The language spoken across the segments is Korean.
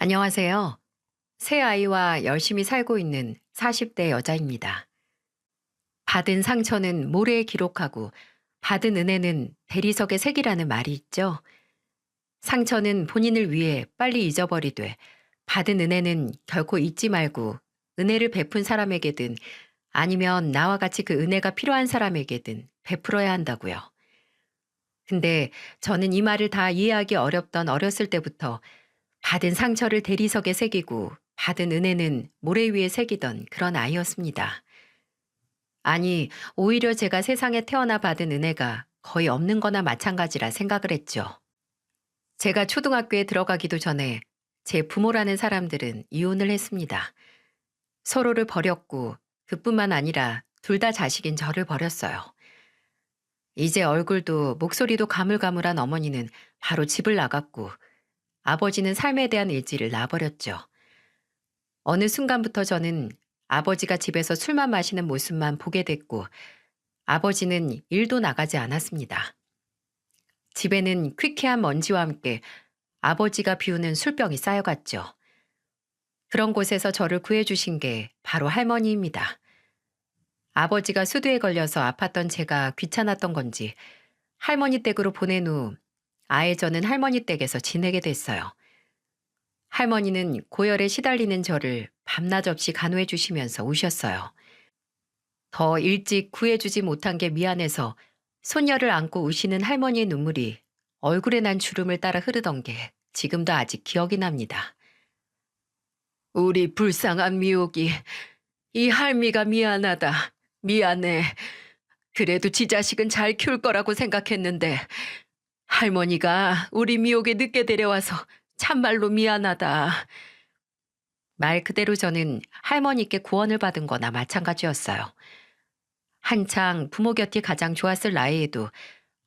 안녕하세요. 새 아이와 열심히 살고 있는 40대 여자입니다. 받은 상처는 모래에 기록하고 받은 은혜는 대리석에 새기라는 말이 있죠. 상처는 본인을 위해 빨리 잊어버리되 받은 은혜는 결코 잊지 말고 은혜를 베푼 사람에게든 아니면 나와 같이 그 은혜가 필요한 사람에게든 베풀어야 한다고요. 근데 저는 이 말을 다 이해하기 어렵던 어렸을 때부터 받은 상처를 대리석에 새기고 받은 은혜는 모래 위에 새기던 그런 아이였습니다. 아니, 오히려 제가 세상에 태어나 받은 은혜가 거의 없는 거나 마찬가지라 생각을 했죠. 제가 초등학교에 들어가기도 전에 제 부모라는 사람들은 이혼을 했습니다. 서로를 버렸고 그뿐만 아니라 둘 다 자식인 저를 버렸어요. 이제 얼굴도 목소리도 가물가물한 어머니는 바로 집을 나갔고 아버지는 삶에 대한 의지를 놔버렸죠. 어느 순간부터 저는 아버지가 집에서 술만 마시는 모습만 보게 됐고 아버지는 일도 나가지 않았습니다. 집에는 퀴퀴한 먼지와 함께 아버지가 비우는 술병이 쌓여갔죠. 그런 곳에서 저를 구해주신 게 바로 할머니입니다. 아버지가 수두에 걸려서 아팠던 제가 귀찮았던 건지 할머니 댁으로 보낸 후 아예 저는 할머니 댁에서 지내게 됐어요. 할머니는 고열에 시달리는 저를 밤낮 없이 간호해 주시면서 우셨어요. 더 일찍 구해주지 못한 게 미안해서 손녀를 안고 우시는 할머니의 눈물이 얼굴에 난 주름을 따라 흐르던 게 지금도 아직 기억이 납니다. 우리 불쌍한 미옥이 이 할미가 미안하다. 미안해. 그래도 지 자식은 잘 키울 거라고 생각했는데 할머니가 우리 미옥에 늦게 데려와서 참말로 미안하다. 말 그대로 저는 할머니께 구원을 받은 거나 마찬가지였어요. 한창 부모 곁이 가장 좋았을 나이에도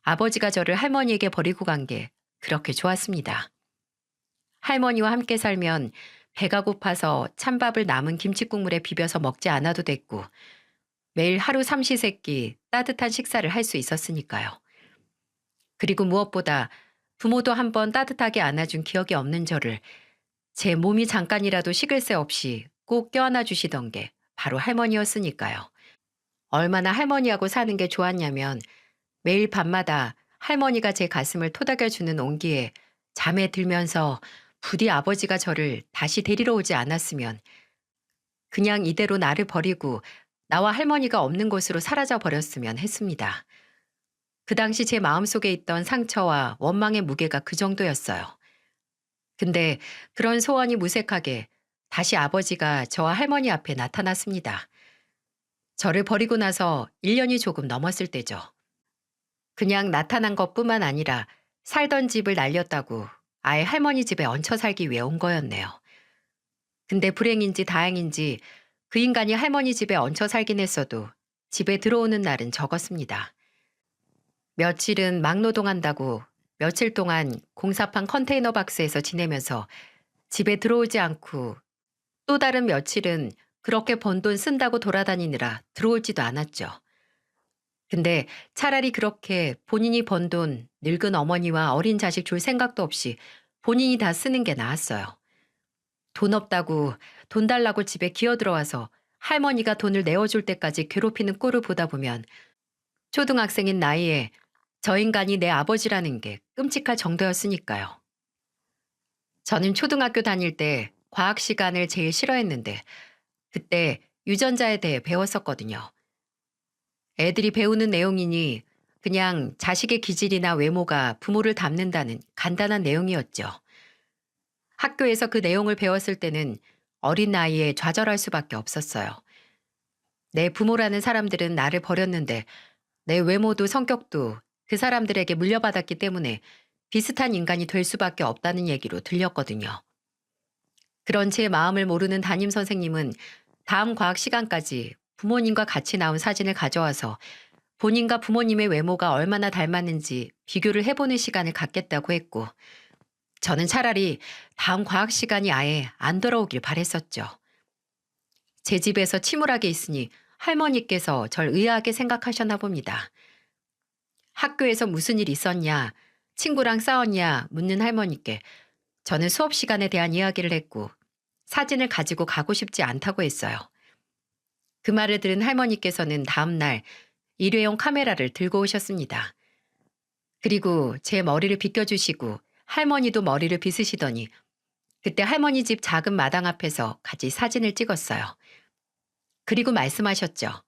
아버지가 저를 할머니에게 버리고 간 게 그렇게 좋았습니다. 할머니와 함께 살면 배가 고파서 찬밥을 남은 김치국물에 비벼서 먹지 않아도 됐고 매일 하루 삼시세끼 따뜻한 식사를 할 수 있었으니까요. 그리고 무엇보다 부모도 한번 따뜻하게 안아준 기억이 없는 저를 제 몸이 잠깐이라도 식을 새 없이 꼭 껴안아 주시던 게 바로 할머니였으니까요. 얼마나 할머니하고 사는 게 좋았냐면 매일 밤마다 할머니가 제 가슴을 토닥여주는 온기에 잠에 들면서 부디 아버지가 저를 다시 데리러 오지 않았으면 그냥 이대로 나를 버리고 나와 할머니가 없는 곳으로 사라져 버렸으면 했습니다. 그 당시 제 마음속에 있던 상처와 원망의 무게가 그 정도였어요. 근데 그런 소원이 무색하게 다시 아버지가 저와 할머니 앞에 나타났습니다. 저를 버리고 나서 1년이 조금 넘었을 때죠. 그냥 나타난 것뿐만 아니라 살던 집을 날렸다고 아예 할머니 집에 얹혀 살기 위해 온 거였네요. 근데 불행인지 다행인지 그 인간이 할머니 집에 얹혀 살긴 했어도 집에 들어오는 날은 적었습니다. 며칠은 막노동한다고 며칠 동안 공사판 컨테이너 박스에서 지내면서 집에 들어오지 않고 또 다른 며칠은 그렇게 번 돈 쓴다고 돌아다니느라 들어올지도 않았죠. 근데 차라리 그렇게 본인이 번 돈 늙은 어머니와 어린 자식 줄 생각도 없이 본인이 다 쓰는 게 나았어요. 돈 없다고 돈 달라고 집에 기어들어와서 할머니가 돈을 내어줄 때까지 괴롭히는 꼴을 보다 보면 초등학생인 나이에 저 인간이 내 아버지라는 게 끔찍할 정도였으니까요. 저는 초등학교 다닐 때 과학 시간을 제일 싫어했는데 그때 유전자에 대해 배웠었거든요. 애들이 배우는 내용이니 그냥 자식의 기질이나 외모가 부모를 닮는다는 간단한 내용이었죠. 학교에서 그 내용을 배웠을 때는 어린 나이에 좌절할 수밖에 없었어요. 내 부모라는 사람들은 나를 버렸는데 내 외모도 성격도 그 사람들에게 물려받았기 때문에 비슷한 인간이 될 수밖에 없다는 얘기로 들렸거든요. 그런 제 마음을 모르는 담임 선생님은 다음 과학 시간까지 부모님과 같이 나온 사진을 가져와서 본인과 부모님의 외모가 얼마나 닮았는지 비교를 해보는 시간을 갖겠다고 했고 저는 차라리 다음 과학 시간이 아예 안 돌아오길 바랬었죠. 제 집에서 침울하게 있으니 할머니께서 절 의아하게 생각하셨나 봅니다. 학교에서 무슨 일 있었냐, 친구랑 싸웠냐 묻는 할머니께 저는 수업 시간에 대한 이야기를 했고 사진을 가지고 가고 싶지 않다고 했어요. 그 말을 들은 할머니께서는 다음 날 일회용 카메라를 들고 오셨습니다. 그리고 제 머리를 빗겨주시고 할머니도 머리를 빗으시더니 그때 할머니 집 작은 마당 앞에서 같이 사진을 찍었어요. 그리고 말씀하셨죠.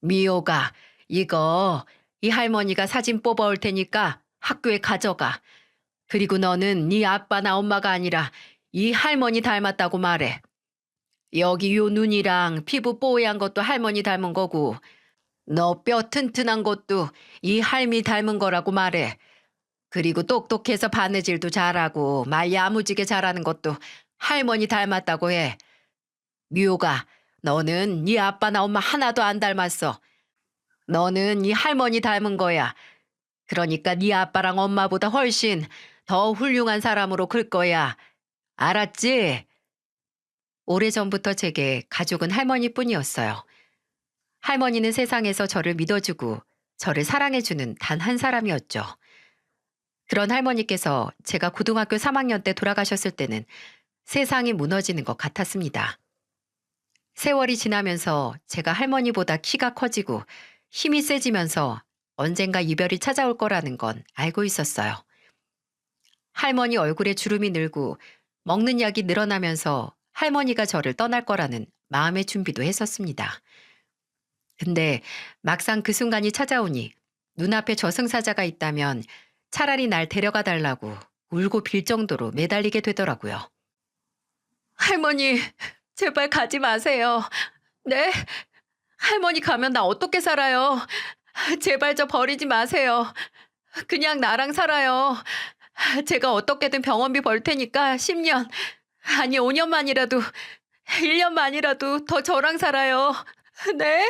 미호가 이거 이 할머니가 사진 뽑아올 테니까 학교에 가져가. 그리고 너는 네 아빠나 엄마가 아니라 이 할머니 닮았다고 말해. 여기 요 눈이랑 피부 뽀얀 것도 할머니 닮은 거고 너 뼈 튼튼한 것도 이 할미 닮은 거라고 말해. 그리고 똑똑해서 바느질도 잘하고 말 야무지게 잘하는 것도 할머니 닮았다고 해. 묘가 너는 네 아빠나 엄마 하나도 안 닮았어. 너는 이 할머니 닮은 거야. 그러니까 네 아빠랑 엄마보다 훨씬 더 훌륭한 사람으로 클 거야. 알았지? 오래전부터 제게 가족은 할머니뿐이었어요. 할머니는 세상에서 저를 믿어주고 저를 사랑해주는 단 한 사람이었죠. 그런 할머니께서 제가 고등학교 3학년 때 돌아가셨을 때는 세상이 무너지는 것 같았습니다. 세월이 지나면서 제가 할머니보다 키가 커지고 힘이 세지면서 언젠가 이별이 찾아올 거라는 건 알고 있었어요. 할머니 얼굴에 주름이 늘고 먹는 약이 늘어나면서 할머니가 저를 떠날 거라는 마음의 준비도 했었습니다. 근데 막상 그 순간이 찾아오니 눈앞에 저승사자가 있다면 차라리 날 데려가 달라고 울고 빌 정도로 매달리게 되더라고요. 할머니, 제발 가지 마세요. 네? 할머니 가면 나 어떻게 살아요? 제발 저 버리지 마세요. 그냥 나랑 살아요. 제가 어떻게든 병원비 벌 테니까 10년, 아니 5년만이라도, 1년만이라도 더 저랑 살아요. 네?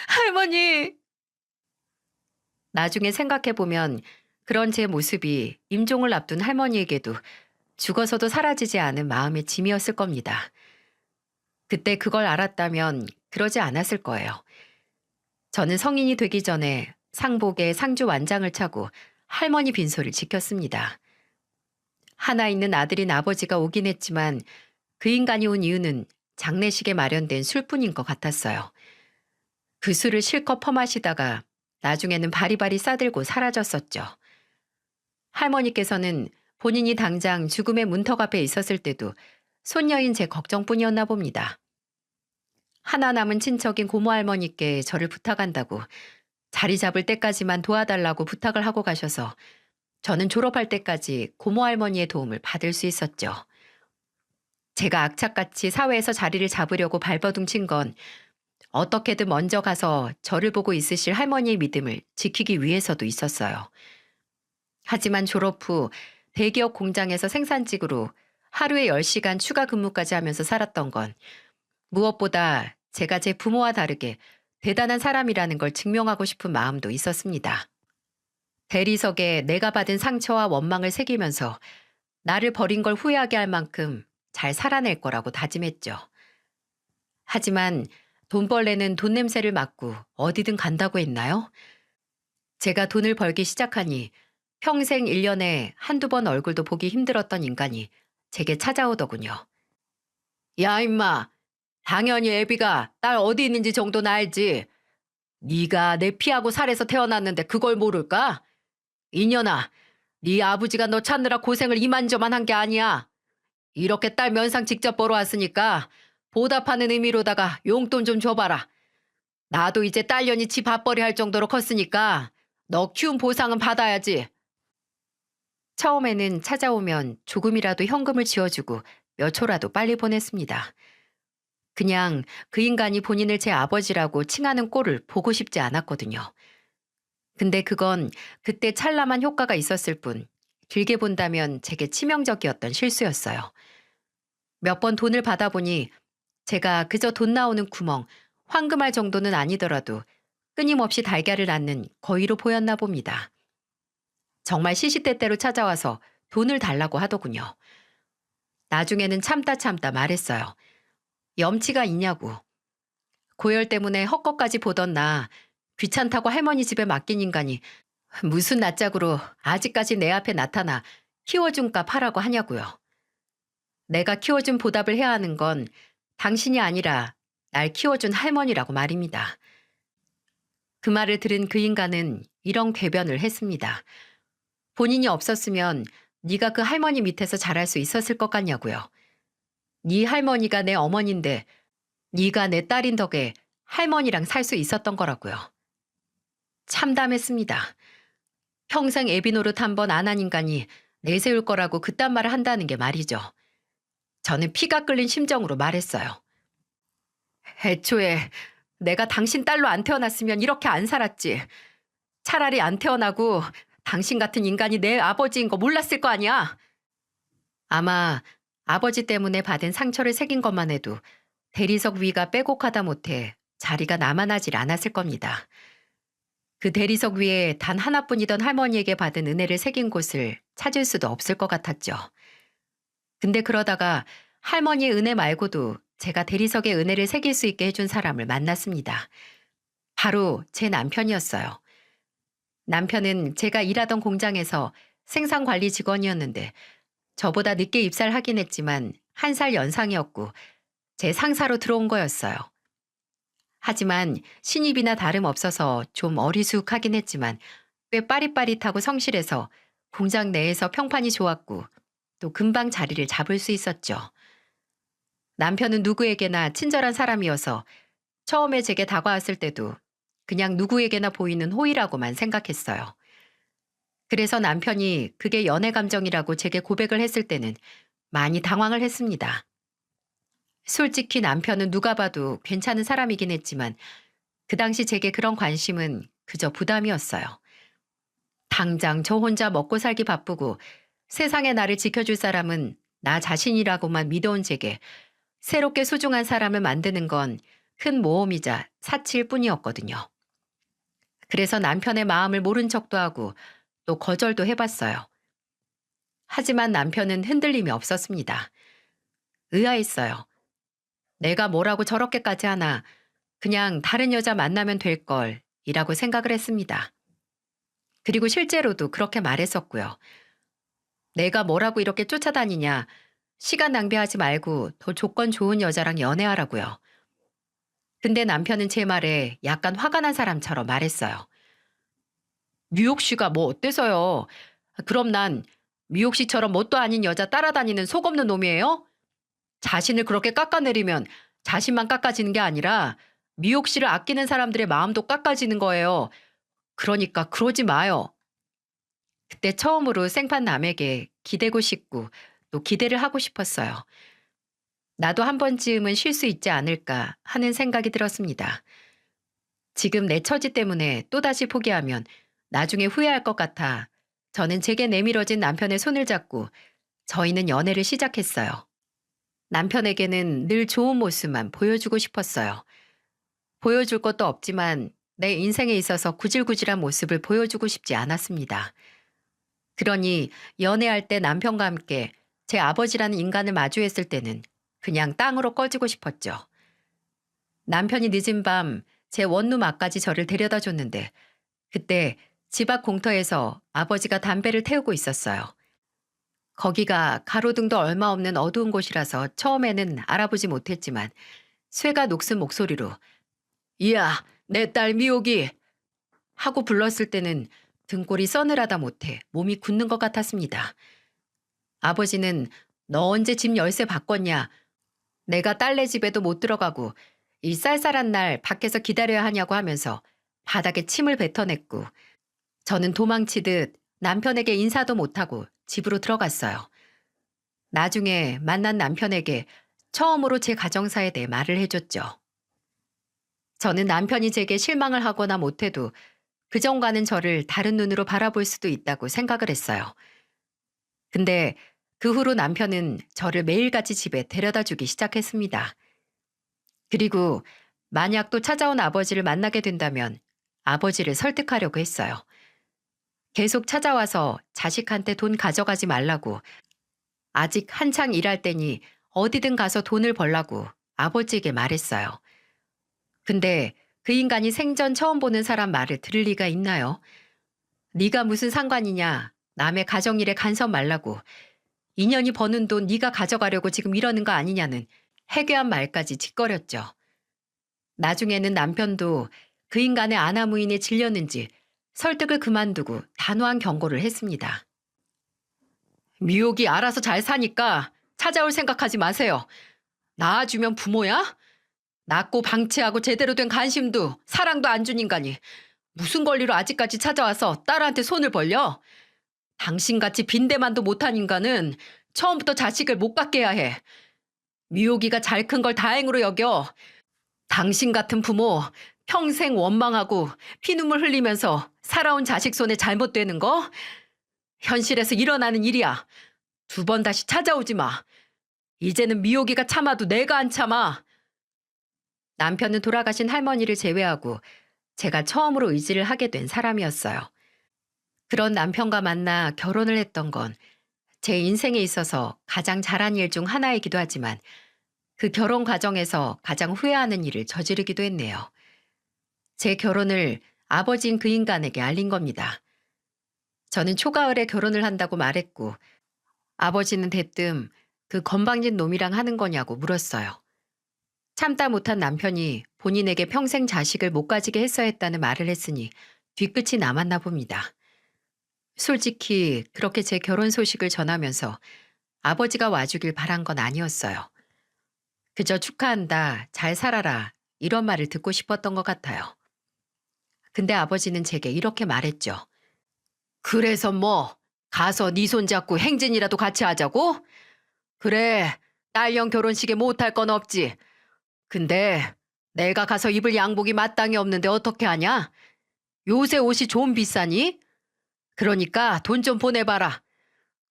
할머니. 나중에 생각해보면 그런 제 모습이 임종을 앞둔 할머니에게도 죽어서도 사라지지 않은 마음의 짐이었을 겁니다. 그때 그걸 알았다면 그러지 않았을 거예요. 저는 성인이 되기 전에 상복에 상주 완장을 차고 할머니 빈소를 지켰습니다. 하나 있는 아들인 아버지가 오긴 했지만 그 인간이 온 이유는 장례식에 마련된 술뿐인 것 같았어요. 그 술을 실컷 퍼마시다가 나중에는 바리바리 싸들고 사라졌었죠. 할머니께서는 본인이 당장 죽음의 문턱 앞에 있었을 때도 손녀인 제 걱정뿐이었나 봅니다. 하나 남은 친척인 고모할머니께 저를 부탁한다고 자리 잡을 때까지만 도와달라고 부탁을 하고 가셔서 저는 졸업할 때까지 고모할머니의 도움을 받을 수 있었죠. 제가 악착같이 사회에서 자리를 잡으려고 발버둥 친 건 어떻게든 먼저 가서 저를 보고 있으실 할머니의 믿음을 지키기 위해서도 있었어요. 하지만 졸업 후 대기업 공장에서 생산직으로 하루에 10시간 추가 근무까지 하면서 살았던 건 무엇보다 제가 제 부모와 다르게 대단한 사람이라는 걸 증명하고 싶은 마음도 있었습니다. 대리석에 내가 받은 상처와 원망을 새기면서 나를 버린 걸 후회하게 할 만큼 잘 살아낼 거라고 다짐했죠. 하지만 돈벌레는 돈 냄새를 맡고 어디든 간다고 했나요? 제가 돈을 벌기 시작하니 평생 1년에 한두 번 얼굴도 보기 힘들었던 인간이 제게 찾아오더군요. 야 임마, 당연히 애비가 딸 어디 있는지 정도는 알지. 네가 내 피하고 살에서 태어났는데 그걸 모를까? 이년아, 네 아버지가 너 찾느라 고생을 이만저만 한 게 아니야. 이렇게 딸 면상 직접 보러 왔으니까 보답하는 의미로다가 용돈 좀 줘봐라. 나도 이제 딸년이 집 밥벌이 할 정도로 컸으니까 너 키운 보상은 받아야지. 처음에는 찾아오면 조금이라도 현금을 지어주고 몇 초라도 빨리 보냈습니다. 그냥 그 인간이 본인을 제 아버지라고 칭하는 꼴을 보고 싶지 않았거든요. 근데 그건 그때 찬란한 효과가 있었을 뿐 길게 본다면 제게 치명적이었던 실수였어요. 몇 번 돈을 받아보니 제가 그저 돈 나오는 구멍, 황금알 정도는 아니더라도 끊임없이 달걀을 낳는 거위로 보였나 봅니다. 정말 시시때때로 찾아와서 돈을 달라고 하더군요. 나중에는 참다 말했어요. 염치가 있냐고. 고열 때문에 헛것까지 보던 나 귀찮다고 할머니 집에 맡긴 인간이 무슨 낯짝으로 아직까지 내 앞에 나타나 키워준 값 하라고 하냐고요. 내가 키워준 보답을 해야 하는 건 당신이 아니라 날 키워준 할머니라고 말입니다. 그 말을 들은 그 인간은 이런 궤변을 했습니다. 본인이 없었으면 네가 그 할머니 밑에서 자랄 수 있었을 것 같냐고요. 네 할머니가 내 어머니인데 네가 내 딸인 덕에 할머니랑 살 수 있었던 거라고요. 참담했습니다. 평생 애비 노릇 한 번 안 한 인간이 내세울 거라고 그딴 말을 한다는 게 말이죠. 저는 피가 끓는 심정으로 말했어요. 애초에 내가 당신 딸로 안 태어났으면 이렇게 안 살았지. 차라리 안 태어나고 당신 같은 인간이 내 아버지인 거 몰랐을 거 아니야. 아마 아버지 때문에 받은 상처를 새긴 것만 해도 대리석 위가 빼곡하다 못해 자리가 남아나질 않았을 겁니다. 그 대리석 위에 단 하나뿐이던 할머니에게 받은 은혜를 새긴 곳을 찾을 수도 없을 것 같았죠. 근데 그러다가 할머니의 은혜 말고도 제가 대리석의 은혜를 새길 수 있게 해준 사람을 만났습니다. 바로 제 남편이었어요. 남편은 제가 일하던 공장에서 생산관리 직원이었는데 저보다 늦게 입사를 하긴 했지만 1살 연상이었고 제 상사로 들어온 거였어요. 하지만 신입이나 다름없어서 좀 어리숙하긴 했지만 꽤 빠릿빠릿하고 성실해서 공장 내에서 평판이 좋았고 또 금방 자리를 잡을 수 있었죠. 남편은 누구에게나 친절한 사람이어서 처음에 제게 다가왔을 때도 그냥 누구에게나 보이는 호의라고만 생각했어요. 그래서 남편이 그게 연애 감정이라고 제게 고백을 했을 때는 많이 당황을 했습니다. 솔직히 남편은 누가 봐도 괜찮은 사람이긴 했지만 그 당시 제게 그런 관심은 그저 부담이었어요. 당장 저 혼자 먹고 살기 바쁘고 세상에 나를 지켜줄 사람은 나 자신이라고만 믿어온 제게 새롭게 소중한 사람을 만드는 건 큰 모험이자 사치일 뿐이었거든요. 그래서 남편의 마음을 모른 척도 하고 또 거절도 해봤어요. 하지만 남편은 흔들림이 없었습니다. 의아했어요. 내가 뭐라고 저렇게까지 하나 그냥 다른 여자 만나면 될 걸 이라고 생각을 했습니다. 그리고 실제로도 그렇게 말했었고요. 내가 뭐라고 이렇게 쫓아다니냐. 시간 낭비하지 말고 더 조건 좋은 여자랑 연애하라고요. 근데 남편은 제 말에 약간 화가 난 사람처럼 말했어요. 미옥 씨가 뭐 어때서요? 그럼 난 미옥 씨처럼 뭣도 아닌 여자 따라다니는 속 없는 놈이에요? 자신을 그렇게 깎아내리면 자신만 깎아지는 게 아니라 미옥 씨를 아끼는 사람들의 마음도 깎아지는 거예요. 그러니까 그러지 마요. 그때 처음으로 생판 남에게 기대고 싶고 또 기대를 하고 싶었어요. 나도 한 번쯤은 쉴 수 있지 않을까 하는 생각이 들었습니다. 지금 내 처지 때문에 또다시 포기하면 나중에 후회할 것 같아 저는 제게 내밀어진 남편의 손을 잡고 저희는 연애를 시작했어요. 남편에게는 늘 좋은 모습만 보여주고 싶었어요. 보여줄 것도 없지만 내 인생에 있어서 구질구질한 모습을 보여주고 싶지 않았습니다. 그러니 연애할 때 남편과 함께 제 아버지라는 인간을 마주했을 때는 그냥 땅으로 꺼지고 싶었죠. 남편이 늦은 밤 제 원룸 앞까지 저를 데려다 줬는데 그때 집 앞 공터에서 아버지가 담배를 태우고 있었어요. 거기가 가로등도 얼마 없는 어두운 곳이라서 처음에는 알아보지 못했지만 쇠가 녹슨 목소리로 이야 내 딸 미옥이 하고 불렀을 때는 등골이 서늘하다 못해 몸이 굳는 것 같았습니다. 아버지는 너 언제 집 열쇠 바꿨냐? 내가 딸네 집에도 못 들어가고 이 쌀쌀한 날 밖에서 기다려야 하냐고 하면서 바닥에 침을 뱉어냈고 저는 도망치듯 남편에게 인사도 못하고 집으로 들어갔어요. 나중에 만난 남편에게 처음으로 제 가정사에 대해 말을 해줬죠. 저는 남편이 제게 실망을 하거나 못해도 그전과는 저를 다른 눈으로 바라볼 수도 있다고 생각을 했어요. 근데 그 후로 남편은 저를 매일같이 집에 데려다 주기 시작했습니다. 그리고 만약 또 찾아온 아버지를 만나게 된다면 아버지를 설득하려고 했어요. 계속 찾아와서 자식한테 돈 가져가지 말라고 아직 한창 일할 때니 어디든 가서 돈을 벌라고 아버지에게 말했어요. 근데 그 인간이 생전 처음 보는 사람 말을 들을 리가 있나요? 네가 무슨 상관이냐? 남의 가정일에 간섭 말라고. 인연이 버는 돈 네가 가져가려고 지금 이러는 거 아니냐는 해괴한 말까지 짓거렸죠. 나중에는 남편도 그 인간의 아나무인에 질렸는지 설득을 그만두고 단호한 경고를 했습니다. 미옥이 알아서 잘 사니까 찾아올 생각하지 마세요. 낳아주면 부모야? 낳고 방치하고 제대로 된 관심도 사랑도 안 준 인간이 무슨 권리로 아직까지 찾아와서 딸한테 손을 벌려? 당신같이 빈대만도 못한 인간은 처음부터 자식을 못 갖게 해야 해. 미옥이가 잘 큰 걸 다행으로 여겨. 당신 같은 부모 평생 원망하고 피눈물 흘리면서 살아온 자식 손에 잘못되는 거? 현실에서 일어나는 일이야. 두 번 다시 찾아오지 마. 이제는 미옥이가 참아도 내가 안 참아. 남편은 돌아가신 할머니를 제외하고 제가 처음으로 의지를 하게 된 사람이었어요. 그런 남편과 만나 결혼을 했던 건 제 인생에 있어서 가장 잘한 일 중 하나이기도 하지만 그 결혼 과정에서 가장 후회하는 일을 저지르기도 했네요. 제 결혼을 아버지인 그 인간에게 알린 겁니다. 저는 초가을에 결혼을 한다고 말했고 아버지는 대뜸 그 건방진 놈이랑 하는 거냐고 물었어요. 참다 못한 남편이 본인에게 평생 자식을 못 가지게 했어야 했다는 말을 했으니 뒤끝이 남았나 봅니다. 솔직히 그렇게 제 결혼 소식을 전하면서 아버지가 와주길 바란 건 아니었어요. 그저 축하한다, 잘 살아라 이런 말을 듣고 싶었던 것 같아요. 근데 아버지는 제게 이렇게 말했죠. 그래서 뭐 가서 네 손잡고 행진이라도 같이 하자고? 그래, 딸년 결혼식에 못할 건 없지. 근데 내가 가서 입을 양복이 마땅히 없는데 어떻게 하냐? 요새 옷이 좀 비싸니? 그러니까 돈 좀 보내봐라.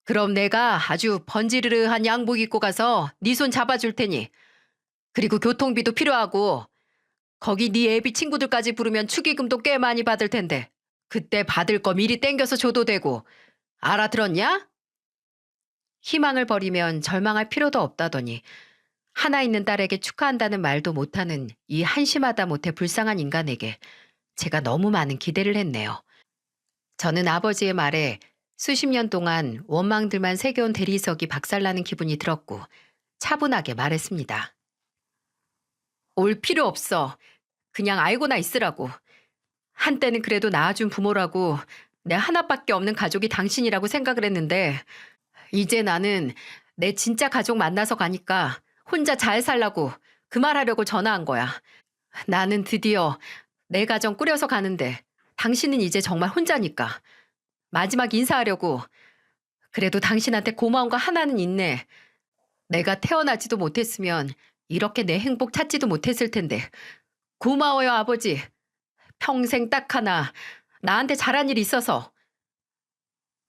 그럼 내가 아주 번지르르한 양복 입고 가서 네 손 잡아줄 테니. 그리고 교통비도 필요하고 거기 네 애비 친구들까지 부르면 축의금도 꽤 많이 받을 텐데 그때 받을 거 미리 땡겨서 줘도 되고. 알아들었냐? 희망을 버리면 절망할 필요도 없다더니 하나 있는 딸에게 축하한다는 말도 못하는 이 한심하다 못해 불쌍한 인간에게 제가 너무 많은 기대를 했네요. 저는 아버지의 말에 수십 년 동안 원망들만 새겨온 대리석이 박살나는 기분이 들었고 차분하게 말했습니다. 올 필요 없어. 그냥 알고나 있으라고. 한때는 그래도 낳아준 부모라고 내 하나밖에 없는 가족이 당신이라고 생각을 했는데 이제 나는 내 진짜 가족 만나서 가니까 혼자 잘 살라고 그 말하려고 전화한 거야. 나는 드디어 내 가정 꾸려서 가는데 당신은 이제 정말 혼자니까. 마지막 인사하려고. 그래도 당신한테 고마운 거 하나는 있네. 내가 태어나지도 못했으면 이렇게 내 행복 찾지도 못했을 텐데. 고마워요, 아버지. 평생 딱 하나 나한테 잘한 일이 있어서.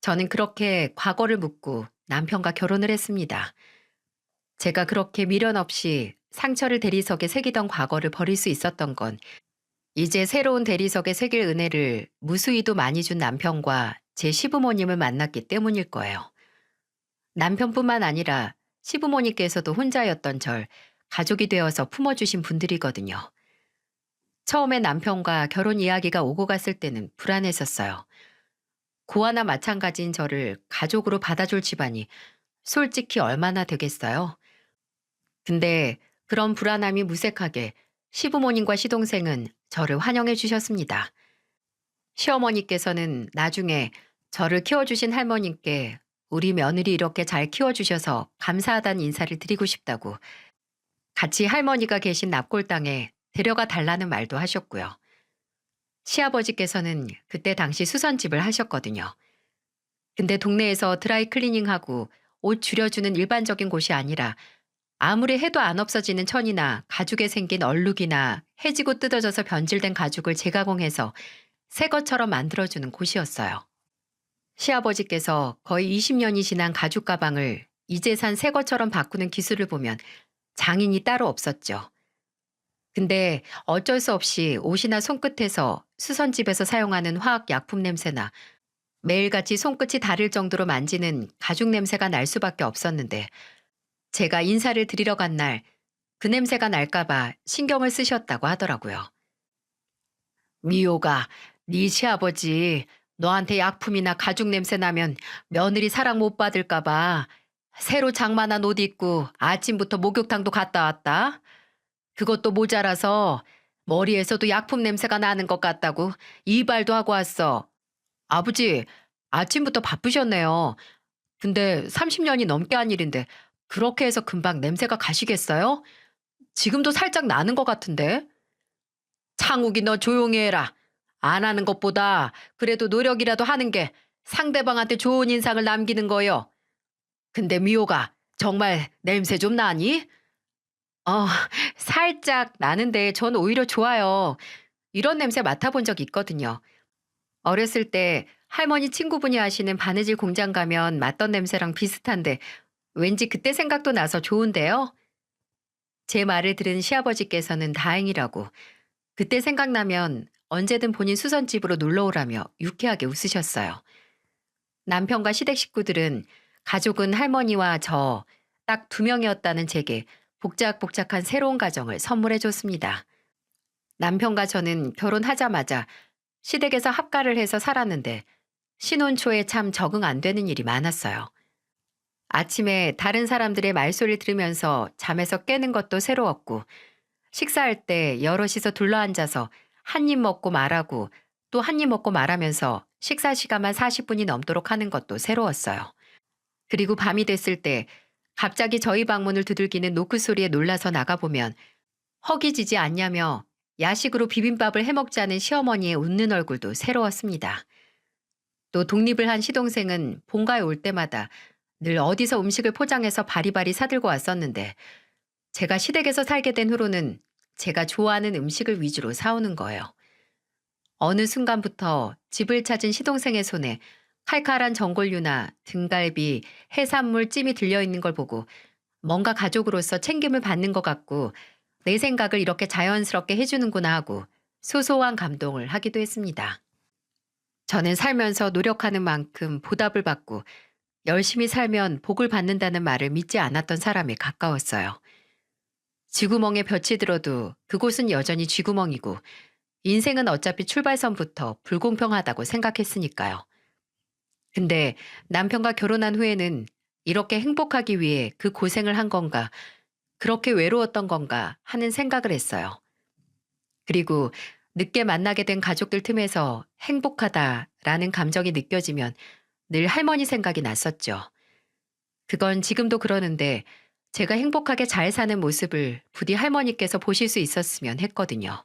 저는 그렇게 과거를 묻고 남편과 결혼을 했습니다. 제가 그렇게 미련 없이 상처를 대리석에 새기던 과거를 버릴 수 있었던 건 이제 새로운 대리석에 새길 은혜를 무수히도 많이 준 남편과 제 시부모님을 만났기 때문일 거예요. 남편뿐만 아니라 시부모님께서도 혼자였던 절 가족이 되어서 품어주신 분들이거든요. 처음에 남편과 결혼 이야기가 오고 갔을 때는 불안했었어요. 고아나 마찬가지인 저를 가족으로 받아줄 집안이 솔직히 얼마나 되겠어요? 근데 그런 불안함이 무색하게 시부모님과 시동생은 저를 환영해 주셨습니다. 시어머니께서는 나중에 저를 키워주신 할머님께 우리 며느리 이렇게 잘 키워주셔서 감사하다는 인사를 드리고 싶다고 같이 할머니가 계신 납골당에 데려가 달라는 말도 하셨고요. 시아버지께서는 그때 당시 수선집을 하셨거든요. 근데 동네에서 드라이 클리닝하고 옷 줄여주는 일반적인 곳이 아니라 아무리 해도 안 없어지는 천이나 가죽에 생긴 얼룩이나 해지고 뜯어져서 변질된 가죽을 재가공해서 새 것처럼 만들어주는 곳이었어요. 시아버지께서 거의 20년이 지난 가죽 가방을 이제 산 새 것처럼 바꾸는 기술을 보면 장인이 따로 없었죠. 근데 어쩔 수 없이 옷이나 손끝에서 수선집에서 사용하는 화학 약품 냄새나 매일같이 손끝이 다를 정도로 만지는 가죽 냄새가 날 수밖에 없었는데 제가 인사를 드리러 간 날 그 냄새가 날까봐 신경을 쓰셨다고 하더라고요. 미호가 네 시아버지 너한테 약품이나 가죽 냄새 나면 며느리 사랑 못 받을까 봐 새로 장만한 옷 입고 아침부터 목욕탕도 갔다 왔다. 그것도 모자라서 머리에서도 약품 냄새가 나는 것 같다고 이발도 하고 왔어. 아버지, 아침부터 바쁘셨네요. 근데 30년이 넘게 한 일인데 그렇게 해서 금방 냄새가 가시겠어요? 지금도 살짝 나는 것 같은데. 창욱이 너 조용히 해라. 안 하는 것보다 그래도 노력이라도 하는 게 상대방한테 좋은 인상을 남기는 거요. 근데 미호가 정말 냄새 좀 나니? 어, 살짝 나는데 전 오히려 좋아요. 이런 냄새 맡아본 적 있거든요. 어렸을 때 할머니 친구분이 하시는 바느질 공장 가면 맡던 냄새랑 비슷한데 왠지 그때 생각도 나서 좋은데요. 제 말을 들은 시아버지께서는 다행이라고 그때 생각나면 언제든 본인 수선집으로 놀러 오라며 유쾌하게 웃으셨어요. 남편과 시댁 식구들은 가족은 할머니와 저 딱 두 명이었다는 제게 복작복작한 새로운 가정을 선물해 줬습니다. 남편과 저는 결혼하자마자 시댁에서 합가를 해서 살았는데 신혼 초에 참 적응 안 되는 일이 많았어요. 아침에 다른 사람들의 말소리를 들으면서 잠에서 깨는 것도 새로웠고 식사할 때 여럿이서 둘러앉아서 한 입 먹고 말하고 또 한 입 먹고 말하면서 식사 시간만 40분이 넘도록 하는 것도 새로웠어요. 그리고 밤이 됐을 때 갑자기 저희 방문을 두들기는 노크 소리에 놀라서 나가보면 허기지지 않냐며 야식으로 비빔밥을 해먹자는 시어머니의 웃는 얼굴도 새로웠습니다. 또 독립을 한 시동생은 본가에 올 때마다 늘 어디서 음식을 포장해서 바리바리 사들고 왔었는데 제가 시댁에서 살게 된 후로는 제가 좋아하는 음식을 위주로 사오는 거예요. 어느 순간부터 집을 찾은 시동생의 손에 칼칼한 전골류나 등갈비, 해산물 찜이 들려있는 걸 보고 뭔가 가족으로서 챙김을 받는 것 같고 내 생각을 이렇게 자연스럽게 해주는구나 하고 소소한 감동을 하기도 했습니다. 저는 살면서 노력하는 만큼 보답을 받고 열심히 살면 복을 받는다는 말을 믿지 않았던 사람에 가까웠어요. 쥐구멍에 볕이 들어도 그곳은 여전히 쥐구멍이고 인생은 어차피 출발선부터 불공평하다고 생각했으니까요. 근데 남편과 결혼한 후에는 이렇게 행복하기 위해 그 고생을 한 건가, 그렇게 외로웠던 건가 하는 생각을 했어요. 그리고 늦게 만나게 된 가족들 틈에서 행복하다라는 감정이 느껴지면 늘 할머니 생각이 났었죠. 그건 지금도 그러는데 제가 행복하게 잘 사는 모습을 부디 할머니께서 보실 수 있었으면 했거든요.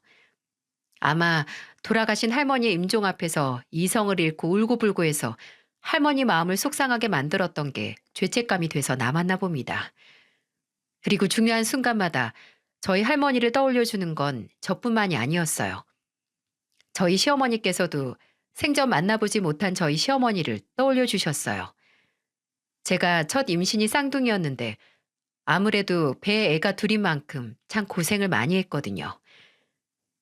아마 돌아가신 할머니의 임종 앞에서 이성을 잃고 울고불고 해서 할머니 마음을 속상하게 만들었던 게 죄책감이 돼서 남았나 봅니다. 그리고 중요한 순간마다 저희 할머니를 떠올려주는 건 저뿐만이 아니었어요. 저희 시어머니께서도 생전 만나보지 못한 저희 시어머니를 떠올려 주셨어요. 제가 첫 임신이 쌍둥이였는데 아무래도 배에 애가 둘인 만큼 참 고생을 많이 했거든요.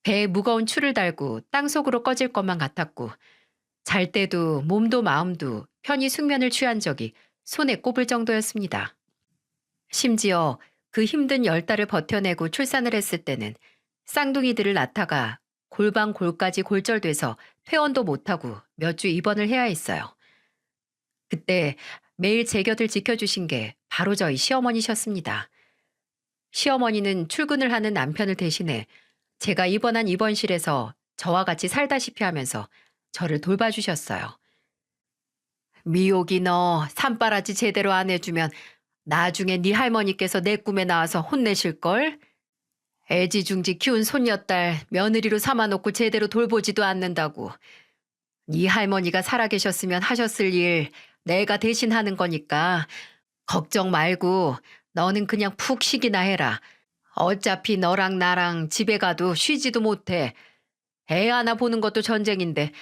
배에 무거운 추를 달고 땅속으로 꺼질 것만 같았고 잘 때도 몸도 마음도 편히 숙면을 취한 적이 손에 꼽을 정도였습니다. 심지어 그 힘든 10달을 버텨내고 출산을 했을 때는 쌍둥이들을 낳다가 골반골까지 골절돼서 퇴원도 못하고 몇 주 입원을 해야 했어요. 그때 매일 제 곁을 지켜주신 게 바로 저희 시어머니셨습니다. 시어머니는 출근을 하는 남편을 대신해 제가 입원한 입원실에서 저와 같이 살다시피 하면서 저를 돌봐주셨어요. 미옥이 너 산바라지 제대로 안 해주면 나중에 네 할머니께서 내 꿈에 나와서 혼내실걸? 애지중지 키운 손녀딸 며느리로 삼아놓고 제대로 돌보지도 않는다고. 네 할머니가 살아계셨으면 하셨을 일 내가 대신 하는 거니까 걱정 말고 너는 그냥 푹 쉬기나 해라. 어차피 너랑 나랑 집에 가도 쉬지도 못해. 애 하나 보는 것도 전쟁인데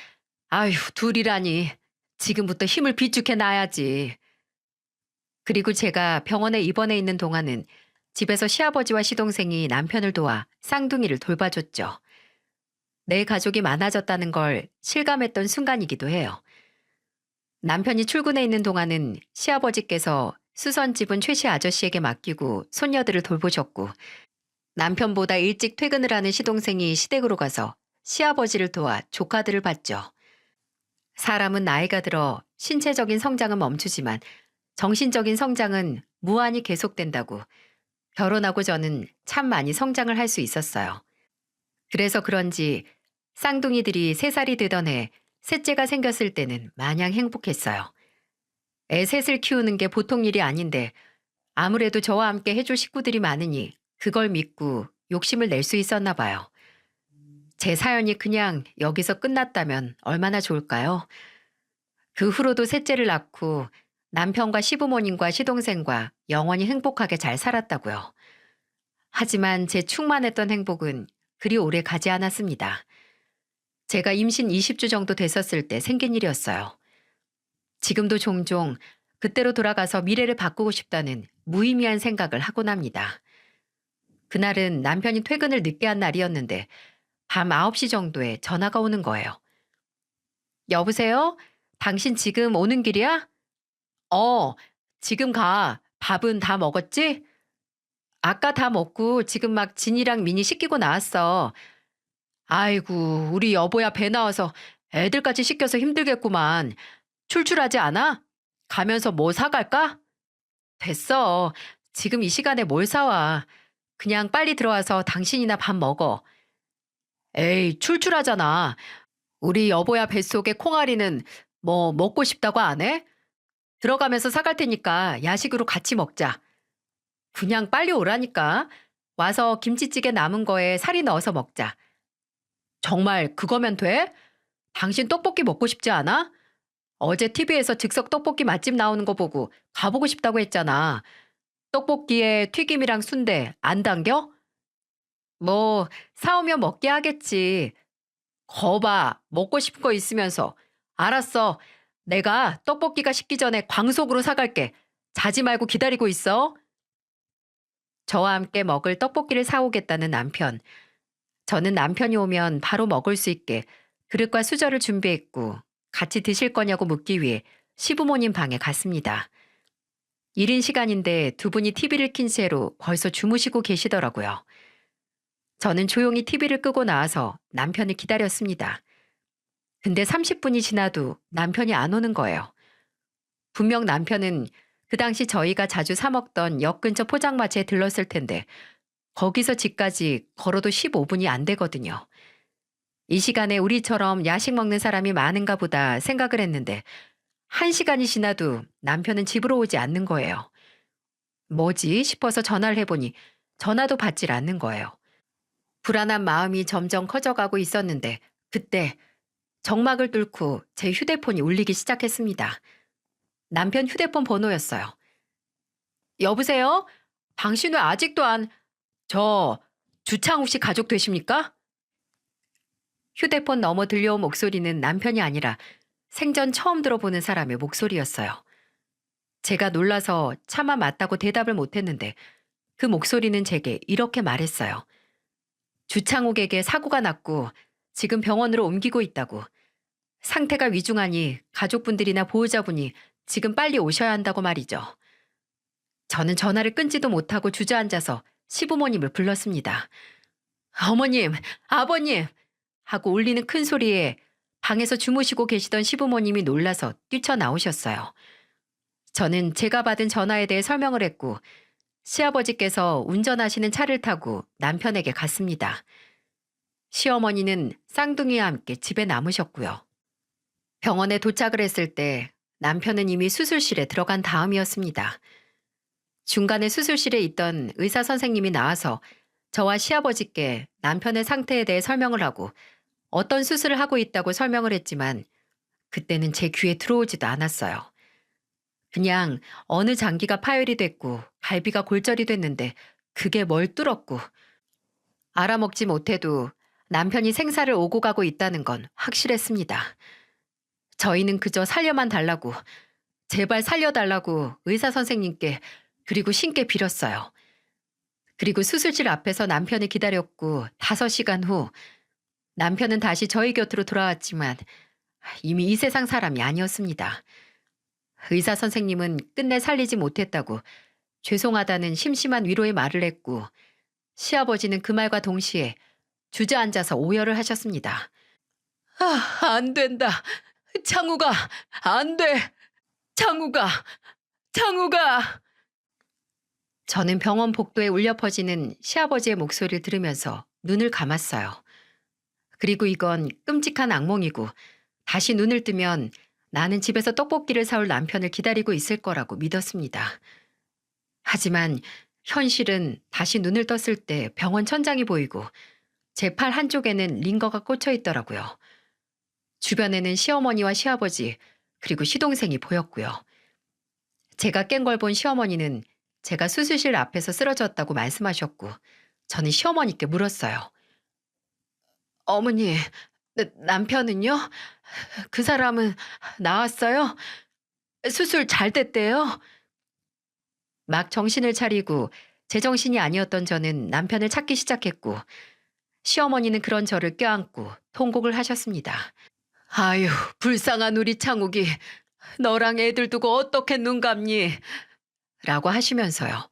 아휴 둘이라니 지금부터 힘을 비축해 놔야지. 그리고 제가 병원에 입원해 있는 동안은 집에서 시아버지와 시동생이 남편을 도와 쌍둥이를 돌봐줬죠. 내 가족이 많아졌다는 걸 실감했던 순간이기도 해요. 남편이 출근해 있는 동안은 시아버지께서 수선집은 최씨 아저씨에게 맡기고 손녀들을 돌보셨고 남편보다 일찍 퇴근을 하는 시동생이 시댁으로 가서 시아버지를 도와 조카들을 봤죠. 사람은 나이가 들어 신체적인 성장은 멈추지만 정신적인 성장은 무한히 계속된다고 결혼하고 저는 참 많이 성장을 할 수 있었어요. 그래서 그런지 쌍둥이들이 3살이 되던 해 셋째가 생겼을 때는 마냥 행복했어요. 애 셋을 키우는 게 보통 일이 아닌데 아무래도 저와 함께 해줄 식구들이 많으니 그걸 믿고 욕심을 낼 수 있었나 봐요. 제 사연이 그냥 여기서 끝났다면 얼마나 좋을까요? 그 후로도 셋째를 낳고 남편과 시부모님과 시동생과 영원히 행복하게 잘 살았다고요. 하지만 제 충만했던 행복은 그리 오래 가지 않았습니다. 제가 임신 20주 정도 됐었을 때 생긴 일이었어요. 지금도 종종 그때로 돌아가서 미래를 바꾸고 싶다는 무의미한 생각을 하곤 합니다. 그날은 남편이 퇴근을 늦게 한 날이었는데 밤 9시 정도에 전화가 오는 거예요. 여보세요? 당신 지금 오는 길이야? 어, 지금 가. 밥은 다 먹었지? 아까 다 먹고 지금 막 진이랑 미니 씻기고 나왔어. 아이고, 우리 여보야 배 나와서 애들까지 씻겨서 힘들겠구만. 출출하지 않아? 가면서 뭐 사갈까? 됐어. 지금 이 시간에 뭘 사와. 그냥 빨리 들어와서 당신이나 밥 먹어. 에이, 출출하잖아. 우리 여보야 뱃속에 콩알이는 뭐 먹고 싶다고 안 해? 들어가면서 사갈 테니까 야식으로 같이 먹자. 그냥 빨리 오라니까. 와서 김치찌개 남은 거에 살이 넣어서 먹자. 정말 그거면 돼? 당신 떡볶이 먹고 싶지 않아? 어제 TV에서 즉석 떡볶이 맛집 나오는 거 보고 가보고 싶다고 했잖아. 떡볶이에 튀김이랑 순대 안 당겨? 뭐 사오면 먹게 하겠지. 거봐, 먹고 싶은 거 있으면서. 알았어. 내가 떡볶이가 식기 전에 광속으로 사갈게. 자지 말고 기다리고 있어. 저와 함께 먹을 떡볶이를 사오겠다는 남편. 저는 남편이 오면 바로 먹을 수 있게 그릇과 수저를 준비했고 같이 드실 거냐고 묻기 위해 시부모님 방에 갔습니다. 이른 시간인데 두 분이 TV를 킨 채로 벌써 주무시고 계시더라고요. 저는 조용히 TV를 끄고 나와서 남편을 기다렸습니다. 근데 30분이 지나도 남편이 안 오는 거예요. 분명 남편은 그 당시 저희가 자주 사 먹던 역 근처 포장마차에 들렀을 텐데 거기서 집까지 걸어도 15분이 안 되거든요. 이 시간에 우리처럼 야식 먹는 사람이 많은가 보다 생각을 했는데 1시간이 지나도 남편은 집으로 오지 않는 거예요. 뭐지 싶어서 전화를 해보니 전화도 받질 않는 거예요. 불안한 마음이 점점 커져가고 있었는데 그때 정막을 뚫고 제 휴대폰이 울리기 시작했습니다. 남편 휴대폰 번호였어요. 여보세요? 당신 왜 아직도 저 주창욱 씨 가족 되십니까? 휴대폰 너머 들려온 목소리는 남편이 아니라 생전 처음 들어보는 사람의 목소리였어요. 제가 놀라서 차마 맞다고 대답을 못했는데 그 목소리는 제게 이렇게 말했어요. 주창욱에게 사고가 났고 지금 병원으로 옮기고 있다고. 상태가 위중하니 가족분들이나 보호자분이 지금 빨리 오셔야 한다고 말이죠. 저는 전화를 끊지도 못하고 주저앉아서 시부모님을 불렀습니다. 어머님, 아버님! 하고 울리는 큰 소리에 방에서 주무시고 계시던 시부모님이 놀라서 뛰쳐나오셨어요. 저는 제가 받은 전화에 대해 설명을 했고 시아버지께서 운전하시는 차를 타고 남편에게 갔습니다. 시어머니는 쌍둥이와 함께 집에 남으셨고요. 병원에 도착을 했을 때 남편은 이미 수술실에 들어간 다음이었습니다. 중간에 수술실에 있던 의사 선생님이 나와서 저와 시아버지께 남편의 상태에 대해 설명을 하고 어떤 수술을 하고 있다고 설명을 했지만 그때는 제 귀에 들어오지도 않았어요. 그냥 어느 장기가 파열이 됐고 갈비가 골절이 됐는데 그게 뭘 뚫었고 알아먹지 못해도 남편이 생사를 오고 가고 있다는 건 확실했습니다. 저희는 그저 살려만 달라고 제발 살려달라고 의사 선생님께 그리고 신께 빌었어요. 그리고 수술실 앞에서 남편을 기다렸고 5시간 후 남편은 다시 저희 곁으로 돌아왔지만 이미 이 세상 사람이 아니었습니다. 의사 선생님은 끝내 살리지 못했다고 죄송하다는 심심한 위로의 말을 했고 시아버지는 그 말과 동시에 주저앉아서 오열을 하셨습니다. 안 된다. 창우가, 안 돼! 창우가, 창우가! 저는 병원 복도에 울려 퍼지는 시아버지의 목소리를 들으면서 눈을 감았어요. 그리고 이건 끔찍한 악몽이고 다시 눈을 뜨면 나는 집에서 떡볶이를 사올 남편을 기다리고 있을 거라고 믿었습니다. 하지만 현실은 다시 눈을 떴을 때 병원 천장이 보이고 제 팔 한쪽에는 링거가 꽂혀 있더라고요. 주변에는 시어머니와 시아버지 그리고 시동생이 보였고요. 제가 깬 걸 본 시어머니는 제가 수술실 앞에서 쓰러졌다고 말씀하셨고 저는 시어머니께 물었어요. 어머니, 남편은요? 그 사람은 나았어요? 수술 잘 됐대요? 막 정신을 차리고 제정신이 아니었던 저는 남편을 찾기 시작했고 시어머니는 그런 저를 껴안고 통곡을 하셨습니다. 아유, 불쌍한 우리 창욱이 너랑 애들 두고 어떻게 눈 감니? 라고 하시면서요.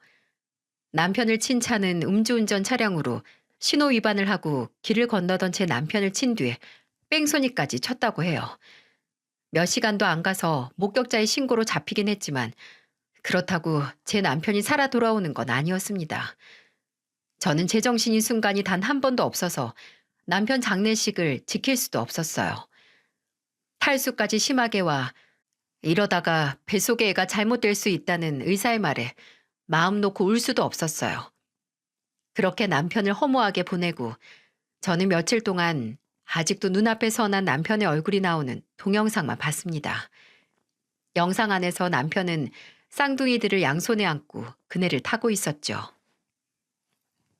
남편을 친 차는 음주운전 차량으로 신호 위반을 하고 길을 건너던 제 남편을 친 뒤에 뺑소니까지 쳤다고 해요. 몇 시간도 안 가서 목격자의 신고로 잡히긴 했지만 그렇다고 제 남편이 살아 돌아오는 건 아니었습니다. 저는 제정신인 순간이 단 한 번도 없어서 남편 장례식을 지킬 수도 없었어요. 탈수까지 심하게 와 이러다가 뱃속의 애가 잘못될 수 있다는 의사의 말에 마음 놓고 울 수도 없었어요. 그렇게 남편을 허무하게 보내고 저는 며칠 동안 아직도 눈앞에 선한 남편의 얼굴이 나오는 동영상만 봤습니다. 영상 안에서 남편은 쌍둥이들을 양손에 안고 그네를 타고 있었죠.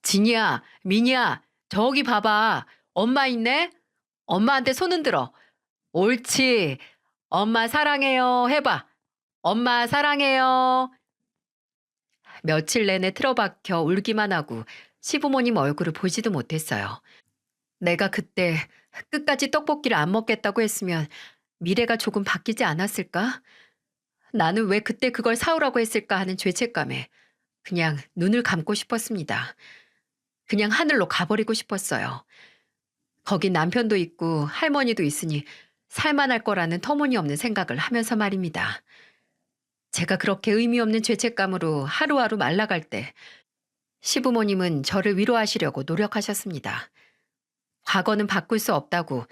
진이야, 민이야, 저기 봐봐. 엄마 있네? 엄마한테 손 흔들어. 옳지. 엄마 사랑해요. 해봐. 엄마 사랑해요. 며칠 내내 틀어박혀 울기만 하고 시부모님 얼굴을 보지도 못했어요. 내가 그때 끝까지 떡볶이를 안 먹겠다고 했으면 미래가 조금 바뀌지 않았을까? 나는 왜 그때 그걸 사오라고 했을까 하는 죄책감에 그냥 눈을 감고 싶었습니다. 그냥 하늘로 가버리고 싶었어요. 거기 남편도 있고 할머니도 있으니 살만할 거라는 터무니없는 생각을 하면서 말입니다. 제가 그렇게 의미 없는 죄책감으로 하루하루 말라갈 때 시부모님은 저를 위로하시려고 노력하셨습니다. 과거는 바꿀 수 없다고,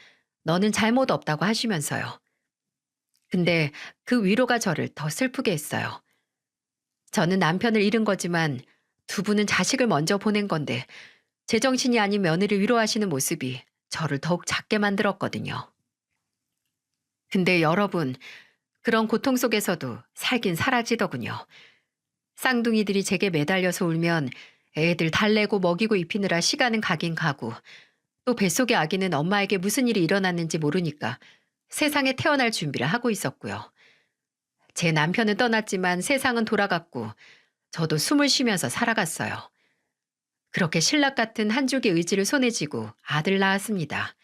너는 잘못 없다고 하시면서요. 근데 그 위로가 저를 더 슬프게 했어요. 저는 남편을 잃은 거지만 두 분은 자식을 먼저 보낸 건데 제정신이 아닌 며느리 위로하시는 모습이 저를 더욱 작게 만들었거든요. 근데 여러분, 그런 고통 속에서도 살긴 사라지더군요. 쌍둥이들이 제게 매달려서 울면 애들 달래고 먹이고 입히느라 시간은 가긴 가고 또 뱃속의 아기는 엄마에게 무슨 일이 일어났는지 모르니까 세상에 태어날 준비를 하고 있었고요. 제 남편은 떠났지만 세상은 돌아갔고 저도 숨을 쉬면서 살아갔어요. 그렇게 신락 같은 한 줄기 의지를 손에 쥐고 아들 낳았습니다.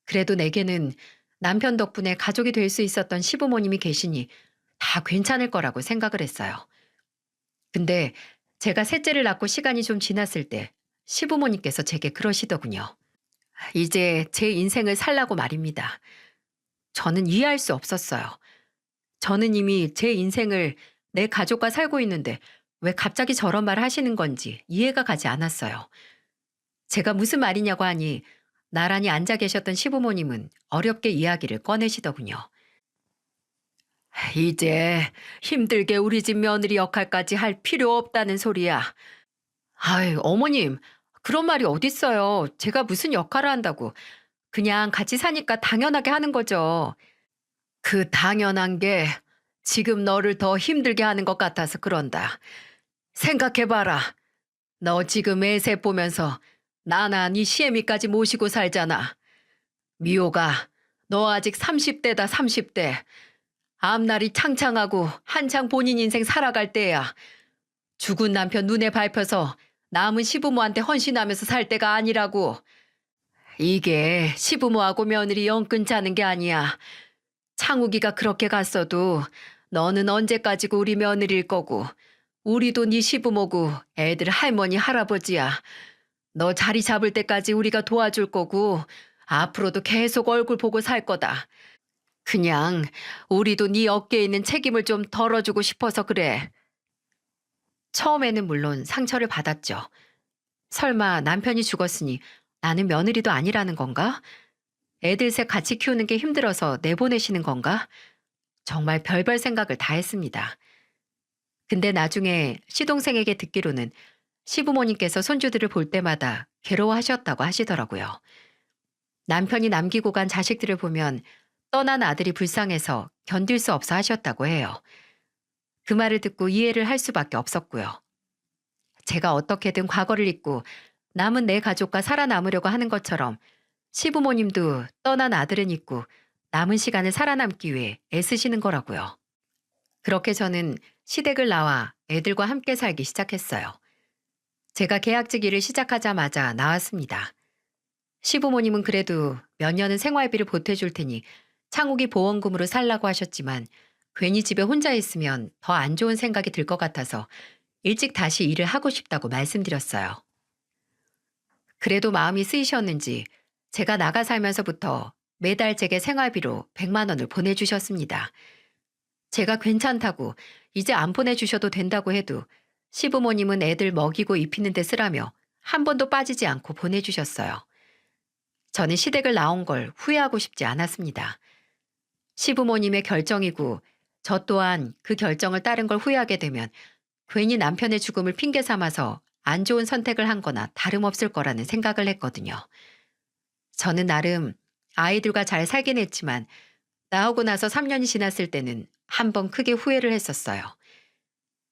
그래도 내게는 남편 덕분에 가족이 될 수 있었던 시부모님이 계시니 다 괜찮을 거라고 생각을 했어요. 근데 제가 셋째를 낳고 시간이 좀 지났을 때 시부모님께서 제게 그러시더군요. 이제 제 인생을 살라고 말입니다. 저는 이해할 수 없었어요. 저는 이미 제 인생을 내 가족과 살고 있는데 왜 갑자기 저런 말을 하시는 건지 이해가 가지 않았어요. 제가 무슨 말이냐고 하니 나란히 앉아 계셨던 시부모님은 어렵게 이야기를 꺼내시더군요. 이제 힘들게 우리 집 며느리 역할까지 할 필요 없다는 소리야. 아이, 어머님, 그런 말이 어딨어요. 제가 무슨 역할을 한다고. 그냥 같이 사니까 당연하게 하는 거죠. 그 당연한 게 지금 너를 더 힘들게 하는 것 같아서 그런다. 생각해봐라. 너 지금 애새 보면서 나나 네 시애미까지 모시고 살잖아. 미호가 너 아직 30대다 30대. 앞날이 창창하고 한창 본인 인생 살아갈 때야. 죽은 남편 눈에 밟혀서 남은 시부모한테 헌신하면서 살 때가 아니라고. 이게 시부모하고 며느리 영 끊자는 게 아니야. 창욱이가 그렇게 갔어도 너는 언제까지고 우리 며느리일 거고 우리도 네 시부모고 애들 할머니 할아버지야. 너 자리 잡을 때까지 우리가 도와줄 거고 앞으로도 계속 얼굴 보고 살 거다. 그냥 우리도 네 어깨에 있는 책임을 좀 덜어주고 싶어서 그래. 처음에는 물론 상처를 받았죠. 설마 남편이 죽었으니 나는 며느리도 아니라는 건가? 애들 셋 같이 키우는 게 힘들어서 내보내시는 건가? 정말 별별 생각을 다 했습니다. 근데 나중에 시동생에게 듣기로는 시부모님께서 손주들을 볼 때마다 괴로워하셨다고 하시더라고요. 남편이 남기고 간 자식들을 보면 떠난 아들이 불쌍해서 견딜 수 없어 하셨다고 해요. 그 말을 듣고 이해를 할 수밖에 없었고요. 제가 어떻게든 과거를 잊고 남은 내 가족과 살아남으려고 하는 것처럼 시부모님도 떠난 아들은 잊고 남은 시간을 살아남기 위해 애쓰시는 거라고요. 그렇게 저는 시댁을 나와 애들과 함께 살기 시작했어요. 제가 계약직 일을 시작하자마자 나왔습니다. 시부모님은 그래도 몇 년은 생활비를 보태줄 테니 창욱이 보험금으로 살라고 하셨지만 괜히 집에 혼자 있으면 더 안 좋은 생각이 들 것 같아서 일찍 다시 일을 하고 싶다고 말씀드렸어요. 그래도 마음이 쓰이셨는지 제가 나가 살면서부터 매달 제게 생활비로 100만 원을 보내주셨습니다. 제가 괜찮다고 이제 안 보내주셔도 된다고 해도 시부모님은 애들 먹이고 입히는 데 쓰라며 한 번도 빠지지 않고 보내주셨어요. 저는 시댁을 나온 걸 후회하고 싶지 않았습니다. 시부모님의 결정이고 저 또한 그 결정을 따른 걸 후회하게 되면 괜히 남편의 죽음을 핑계 삼아서 안 좋은 선택을 한 거나 다름없을 거라는 생각을 했거든요. 저는 나름 아이들과 잘 살긴 했지만 나오고 나서 3년이 지났을 때는 한 번 크게 후회를 했었어요.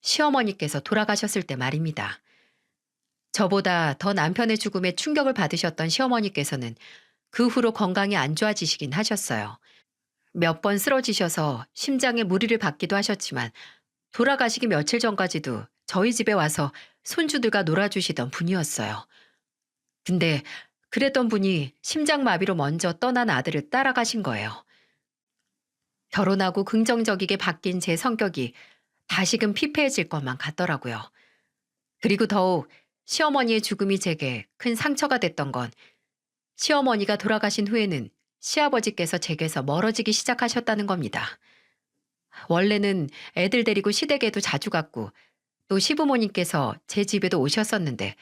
시어머니께서 돌아가셨을 때 말입니다. 저보다 더 남편의 죽음에 충격을 받으셨던 시어머니께서는 그 후로 건강이 안 좋아지시긴 하셨어요. 몇 번 쓰러지셔서 심장에 무리를 받기도 하셨지만 돌아가시기 며칠 전까지도 저희 집에 와서 손주들과 놀아주시던 분이었어요. 근데 그랬던 분이 심장마비로 먼저 떠난 아들을 따라가신 거예요. 결혼하고 긍정적이게 바뀐 제 성격이 다시금 피폐해질 것만 같더라고요. 그리고 더욱 시어머니의 죽음이 제게 큰 상처가 됐던 건 시어머니가 돌아가신 후에는 시아버지께서 제게서 멀어지기 시작하셨다는 겁니다. 원래는 애들 데리고 시댁에도 자주 갔고 또 시부모님께서 제 집에도 오셨었는데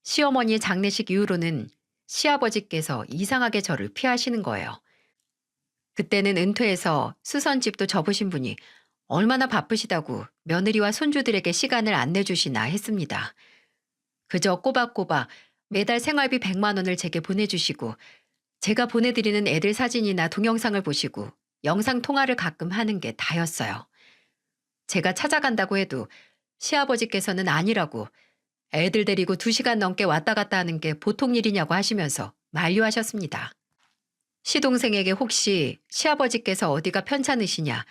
시어머니의 장례식 이후로는 시아버지께서 이상하게 저를 피하시는 거예요. 그때는 은퇴해서 수선집도 접으신 분이 얼마나 바쁘시다고 며느리와 손주들에게 시간을 안 내주시나 했습니다. 그저 꼬박꼬박 매달 생활비 100만 원을 제게 보내주시고 제가 보내드리는 애들 사진이나 동영상을 보시고 영상 통화를 가끔 하는 게 다였어요. 제가 찾아간다고 해도 시아버지께서는 아니라고 애들 데리고 2시간 넘게 왔다 갔다 하는 게 보통 일이냐고 하시면서 만류하셨습니다. 시동생에게 혹시 시아버지께서 어디가 편찮으시냐,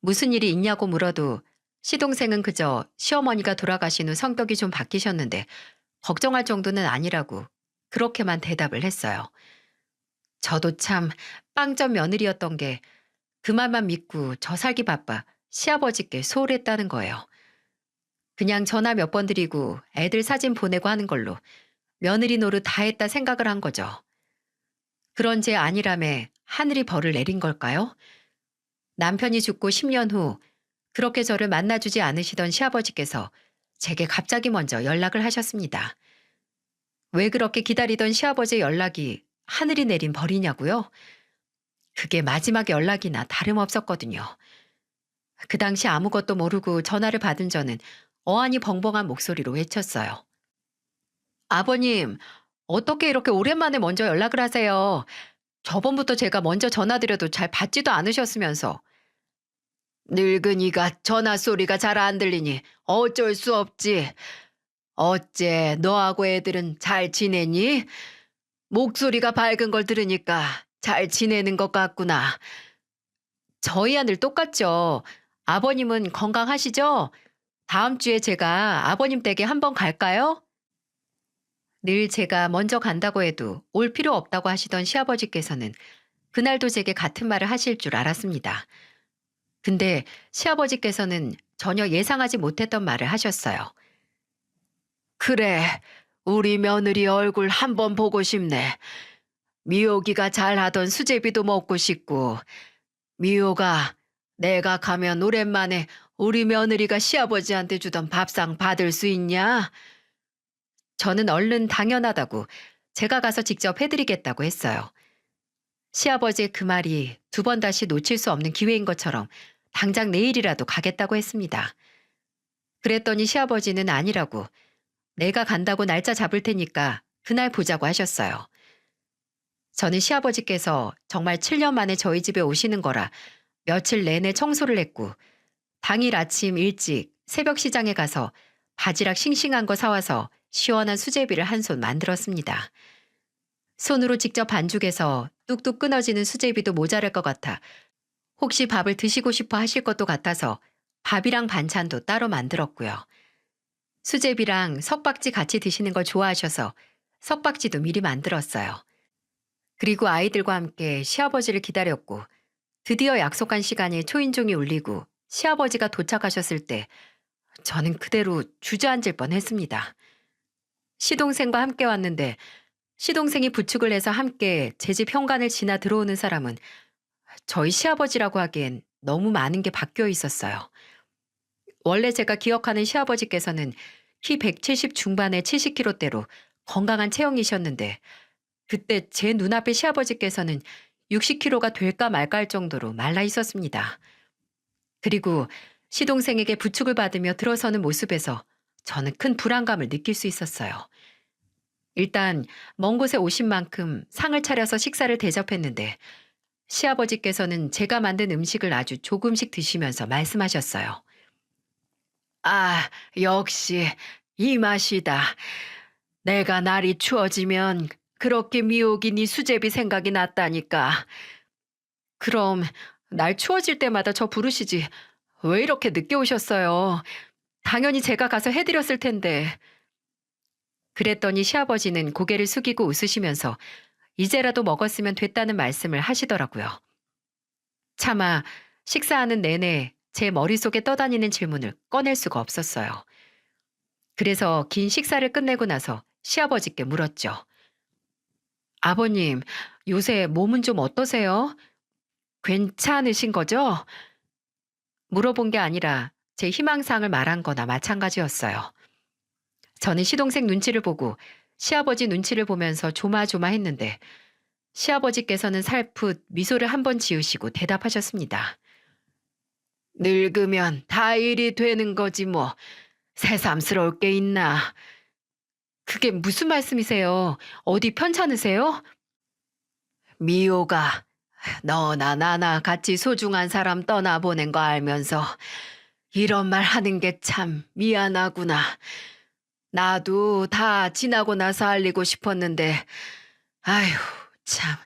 무슨 일이 있냐고 물어도 시동생은 그저 시어머니가 돌아가신 후 성격이 좀 바뀌셨는데 걱정할 정도는 아니라고 그렇게만 대답을 했어요. 저도 참 빵점 며느리였던 게 그 말만 믿고 저 살기 바빠 시아버지께 소홀했다는 거예요. 그냥 전화 몇 번 드리고 애들 사진 보내고 하는 걸로 며느리 노릇 다 했다 생각을 한 거죠. 그런 제 안일함에 하늘이 벌을 내린 걸까요? 남편이 죽고 10년 후 그렇게 저를 만나주지 않으시던 시아버지께서 제게 갑자기 먼저 연락을 하셨습니다. 왜 그렇게 기다리던 시아버지의 연락이 하늘이 내린 벌이냐고요? 그게 마지막 연락이나 다름없었거든요. 그 당시 아무것도 모르고 전화를 받은 저는 어안이 벙벙한 목소리로 외쳤어요. 아버님, 어떻게 이렇게 오랜만에 먼저 연락을 하세요? 저번부터 제가 먼저 전화드려도 잘 받지도 않으셨으면서. 늙은이가 전화 소리가 잘 안 들리니 어쩔 수 없지. 어째 너하고 애들은 잘 지내니? 목소리가 밝은 걸 들으니까 잘 지내는 것 같구나. 저희 아들 똑같죠. 아버님은 건강하시죠? 다음 주에 제가 아버님 댁에 한번 갈까요? 늘 제가 먼저 간다고 해도 올 필요 없다고 하시던 시아버지께서는 그날도 제게 같은 말을 하실 줄 알았습니다. 근데 시아버지께서는 전혀 예상하지 못했던 말을 하셨어요. 그래, 우리 며느리 얼굴 한번 보고 싶네. 미옥이가 잘하던 수제비도 먹고 싶고 미호가, 내가 가면 오랜만에 우리 며느리가 시아버지한테 주던 밥상 받을 수 있냐? 저는 얼른 당연하다고 제가 가서 직접 해드리겠다고 했어요. 시아버지의 그 말이 두 번 다시 놓칠 수 없는 기회인 것처럼 당장 내일이라도 가겠다고 했습니다. 그랬더니 시아버지는 아니라고, 내가 간다고 날짜 잡을 테니까 그날 보자고 하셨어요. 저는 시아버지께서 정말 7년 만에 저희 집에 오시는 거라 며칠 내내 청소를 했고, 당일 아침 일찍 새벽 시장에 가서 바지락 싱싱한 거 사와서 시원한 수제비를 한 손 만들었습니다. 손으로 직접 반죽해서 뚝뚝 끊어지는 수제비도 모자랄 것 같아 혹시 밥을 드시고 싶어 하실 것도 같아서 밥이랑 반찬도 따로 만들었고요. 수제비랑 석박지 같이 드시는 걸 좋아하셔서 석박지도 미리 만들었어요. 그리고 아이들과 함께 시아버지를 기다렸고, 드디어 약속한 시간에 초인종이 울리고 시아버지가 도착하셨을 때 저는 그대로 주저앉을 뻔했습니다. 시동생과 함께 왔는데 시동생이 부축을 해서 함께 제 집 현관을 지나 들어오는 사람은 저희 시아버지라고 하기엔 너무 많은 게 바뀌어 있었어요. 원래 제가 기억하는 시아버지께서는 키 170 중반의 70kg대로 건강한 체형이셨는데, 그때 제 눈앞에 시아버지께서는 60kg가 될까 말까 할 정도로 말라 있었습니다. 그리고 시동생에게 부축을 받으며 들어서는 모습에서 저는 큰 불안감을 느낄 수 있었어요. 일단 먼 곳에 오신 만큼 상을 차려서 식사를 대접했는데 시아버지께서는 제가 만든 음식을 아주 조금씩 드시면서 말씀하셨어요. 아, 역시 이 맛이다. 내가 날이 추워지면 그렇게 미옥이 네 수제비 생각이 났다니까. 그럼 날 추워질 때마다 저 부르시지. 왜 이렇게 늦게 오셨어요? 당연히 제가 가서 해드렸을 텐데. 그랬더니 시아버지는 고개를 숙이고 웃으시면서 이제라도 먹었으면 됐다는 말씀을 하시더라고요. 차마 식사하는 내내 제 머릿속에 떠다니는 질문을 꺼낼 수가 없었어요. 그래서 긴 식사를 끝내고 나서 시아버지께 물었죠. 아버님, 요새 몸은 좀 어떠세요? 괜찮으신 거죠? 물어본 게 아니라 제 희망사항을 말한 거나 마찬가지였어요. 저는 시동생 눈치를 보고 시아버지 눈치를 보면서 조마조마했는데 시아버지께서는 살풋 미소를 한번 지으시고 대답하셨습니다. 늙으면 다 일이 되는 거지 뭐. 새삼스러울 게 있나. 그게 무슨 말씀이세요? 어디 편찮으세요? 미호가 너나 나나 같이 소중한 사람 떠나보낸 거 알면서 이런 말 하는 게 참 미안하구나. 나도 다 지나고 나서 알리고 싶었는데, 아휴, 참.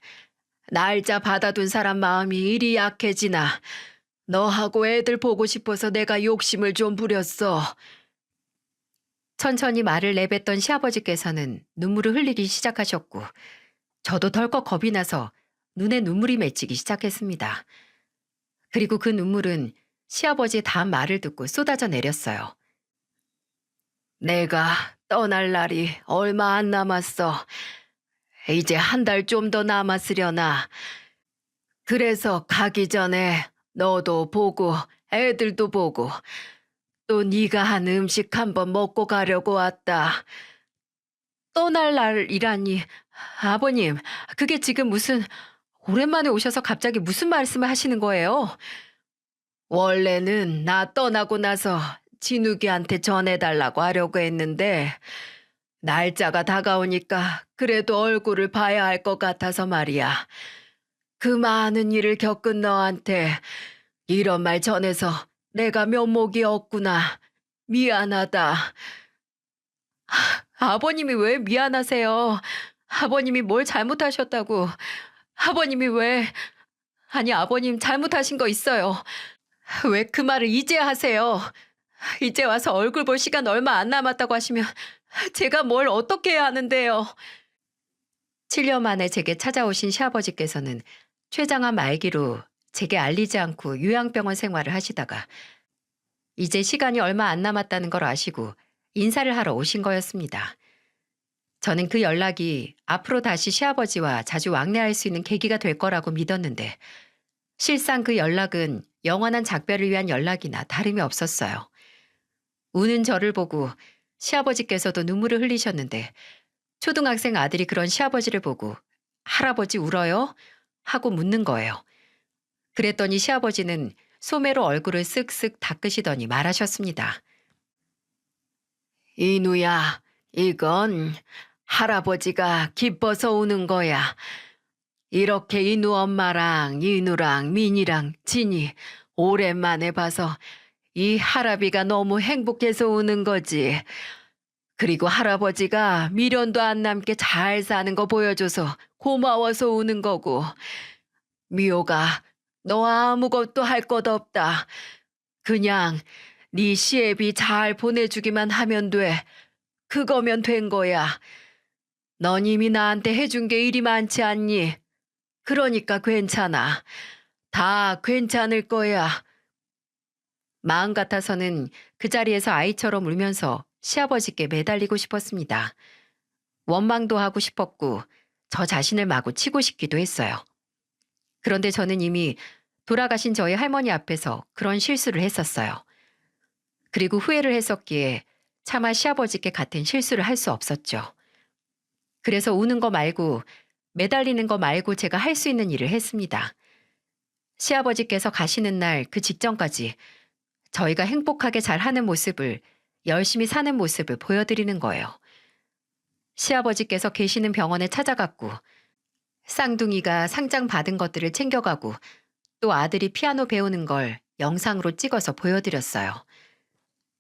날짜 받아둔 사람 마음이 이리 약해지나. 너하고 애들 보고 싶어서 내가 욕심을 좀 부렸어. 천천히 말을 내뱉던 시아버지께서는 눈물을 흘리기 시작하셨고, 저도 덜컥 겁이 나서 눈에 눈물이 맺히기 시작했습니다. 그리고 그 눈물은 시아버지의 다음 말을 듣고 쏟아져 내렸어요. 내가 떠날 날이 얼마 안 남았어. 이제 한 달 좀 더 남았으려나. 그래서 가기 전에 너도 보고 애들도 보고 또 네가 한 음식 한번 먹고 가려고 왔다. 떠날 날이라니. 아버님, 그게 지금 무슨 오랜만에 오셔서 갑자기 무슨 말씀을 하시는 거예요? 원래는 나 떠나고 나서 진욱이한테 전해달라고 하려고 했는데 날짜가 다가오니까 그래도 얼굴을 봐야 할 것 같아서 말이야. 그 많은 일을 겪은 너한테 이런 말 전해서 내가 면목이 없구나. 미안하다. 아버님이 왜 미안하세요? 아버님이 뭘 잘못하셨다고. 아버님이 왜... 아니, 아버님 잘못하신 거 있어요. 왜 그 말을 이제 하세요? 이제 와서 얼굴 볼 시간 얼마 안 남았다고 하시면 제가 뭘 어떻게 해야 하는데요? 7년 만에 제게 찾아오신 시아버지께서는 췌장암 말기로 제게 알리지 않고 요양병원 생활을 하시다가 이제 시간이 얼마 안 남았다는 걸 아시고 인사를 하러 오신 거였습니다. 저는 그 연락이 앞으로 다시 시아버지와 자주 왕래할 수 있는 계기가 될 거라고 믿었는데 실상 그 연락은 영원한 작별을 위한 연락이나 다름이 없었어요. 우는 저를 보고 시아버지께서도 눈물을 흘리셨는데 초등학생 아들이 그런 시아버지를 보고 할아버지 울어요? 하고 묻는 거예요. 그랬더니 시아버지는 소매로 얼굴을 쓱쓱 닦으시더니 말하셨습니다. 이누야, 이건 할아버지가 기뻐서 우는 거야. 이렇게 이누 엄마랑 이누랑 민이랑 진이 오랜만에 봐서 이 할아비가 너무 행복해서 우는 거지. 그리고 할아버지가 미련도 안 남게 잘 사는 거 보여줘서 고마워서 우는 거고. 미호가 너 아무것도 할 것 없다. 그냥 네 시애비 잘 보내주기만 하면 돼. 그거면 된 거야. 넌 이미 나한테 해준 게 일이 많지 않니? 그러니까 괜찮아. 다 괜찮을 거야. 마음 같아서는 그 자리에서 아이처럼 울면서 시아버지께 매달리고 싶었습니다. 원망도 하고 싶었고 저 자신을 마구 치고 싶기도 했어요. 그런데 저는 이미 돌아가신 저희 할머니 앞에서 그런 실수를 했었어요. 그리고 후회를 했었기에 차마 시아버지께 같은 실수를 할 수 없었죠. 그래서 우는 거 말고 매달리는 거 말고 제가 할 수 있는 일을 했습니다. 시아버지께서 가시는 날 그 직전까지 저희가 행복하게 잘하는 모습을, 열심히 사는 모습을 보여드리는 거예요. 시아버지께서 계시는 병원에 찾아갔고 쌍둥이가 상장 받은 것들을 챙겨가고 또 아들이 피아노 배우는 걸 영상으로 찍어서 보여드렸어요.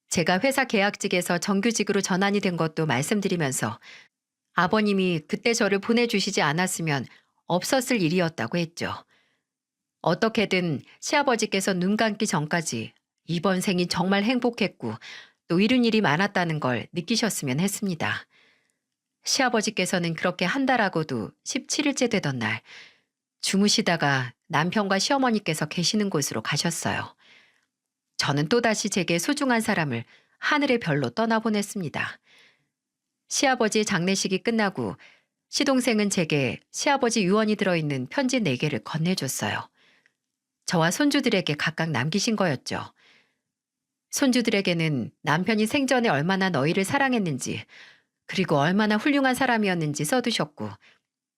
제가 회사 계약직에서 정규직으로 전환이 된 것도 말씀드리면서 아버님이 그때 저를 보내주시지 않았으면 없었을 일이었다고 했죠. 어떻게든 시아버지께서 눈 감기 전까지 이번 생이 정말 행복했고 또 이룬 일이 많았다는 걸 느끼셨으면 했습니다. 시아버지께서는 그렇게 한 달하고도 17일째 되던 날 주무시다가 남편과 시어머니께서 계시는 곳으로 가셨어요. 저는 또다시 제게 소중한 사람을 하늘의 별로 떠나보냈습니다. 시아버지의 장례식이 끝나고 시동생은 제게 시아버지 유언이 들어있는 편지 4개를 건네줬어요. 저와 손주들에게 각각 남기신 거였죠. 손주들에게는 남편이 생전에 얼마나 너희를 사랑했는지 그리고 얼마나 훌륭한 사람이었는지 써두셨고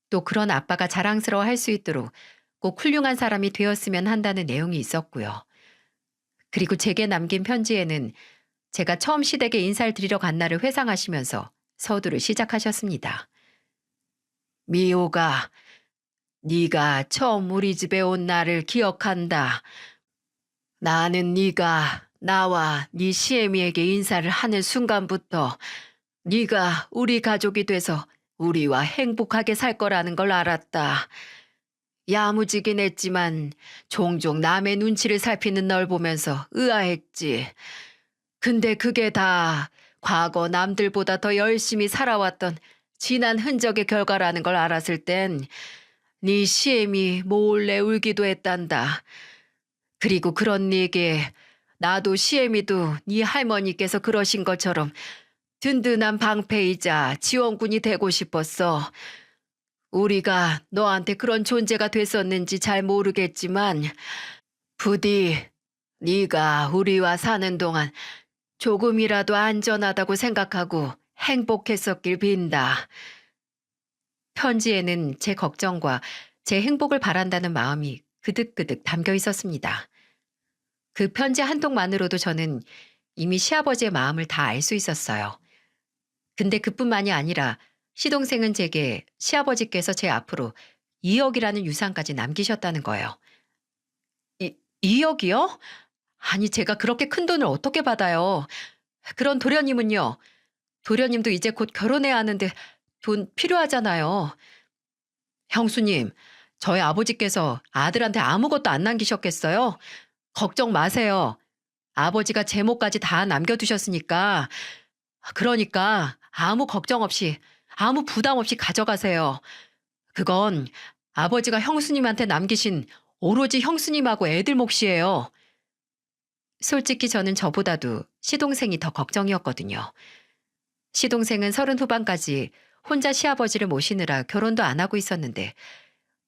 또 그런 아빠가 자랑스러워 할 수 있도록 꼭 훌륭한 사람이 되었으면 한다는 내용이 있었고요. 그리고 제게 남긴 편지에는 제가 처음 시댁에 인사를 드리러 간 날을 회상하시면서 서두를 시작하셨습니다. 미호가, 네가 처음 우리 집에 온 날을 기억한다. 나는 네가 나와 네 시애미에게 인사를 하는 순간부터 네가 우리 가족이 돼서 우리와 행복하게 살 거라는 걸 알았다. 야무지긴 했지만 종종 남의 눈치를 살피는 널 보면서 의아했지. 근데 그게 다 과거 남들보다 더 열심히 살아왔던 지난 흔적의 결과라는 걸 알았을 땐 네 시엠이 몰래 울기도 했단다. 그리고 그런 네게 나도 시엠이도 네 할머니께서 그러신 것처럼 든든한 방패이자 지원군이 되고 싶었어. 우리가 너한테 그런 존재가 됐었는지 잘 모르겠지만 부디 네가 우리와 사는 동안 조금이라도 안전하다고 생각하고 행복했었길 빈다. 편지에는 제 걱정과 제 행복을 바란다는 마음이 그득그득 담겨 있었습니다. 그 편지 한 통만으로도 저는 이미 시아버지의 마음을 다 알 수 있었어요. 근데 그뿐만이 아니라 시동생은 제게 시아버지께서 제 앞으로 2억이라는 유산까지 남기셨다는 거예요. 2억이요? 아니, 제가 그렇게 큰 돈을 어떻게 받아요? 그런 도련님은요? 도련님도 이제 곧 결혼해야 하는데 돈 필요하잖아요. 형수님, 저희 아버지께서 아들한테 아무것도 안 남기셨겠어요? 걱정 마세요. 아버지가 제목까지 다 남겨두셨으니까. 그러니까 아무 걱정 없이, 아무 부담 없이 가져가세요. 그건 아버지가 형수님한테 남기신 오로지 형수님하고 애들 몫이에요. 솔직히 저는 저보다도 시동생이 더 걱정이었거든요. 시동생은 30 후반까지 혼자 시아버지를 모시느라 결혼도 안 하고 있었는데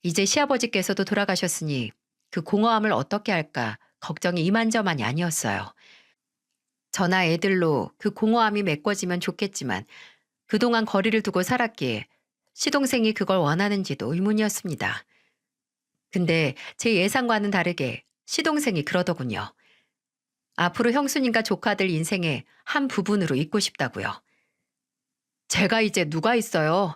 이제 시아버지께서도 돌아가셨으니 그 공허함을 어떻게 할까 걱정이 이만저만이 아니었어요. 저나 애들로 그 공허함이 메꿔지면 좋겠지만 그동안 거리를 두고 살았기에 시동생이 그걸 원하는지도 의문이었습니다. 근데 제 예상과는 다르게 시동생이 그러더군요. 앞으로 형수님과 조카들 인생의 한 부분으로 있고 싶다고요. 제가 이제 누가 있어요?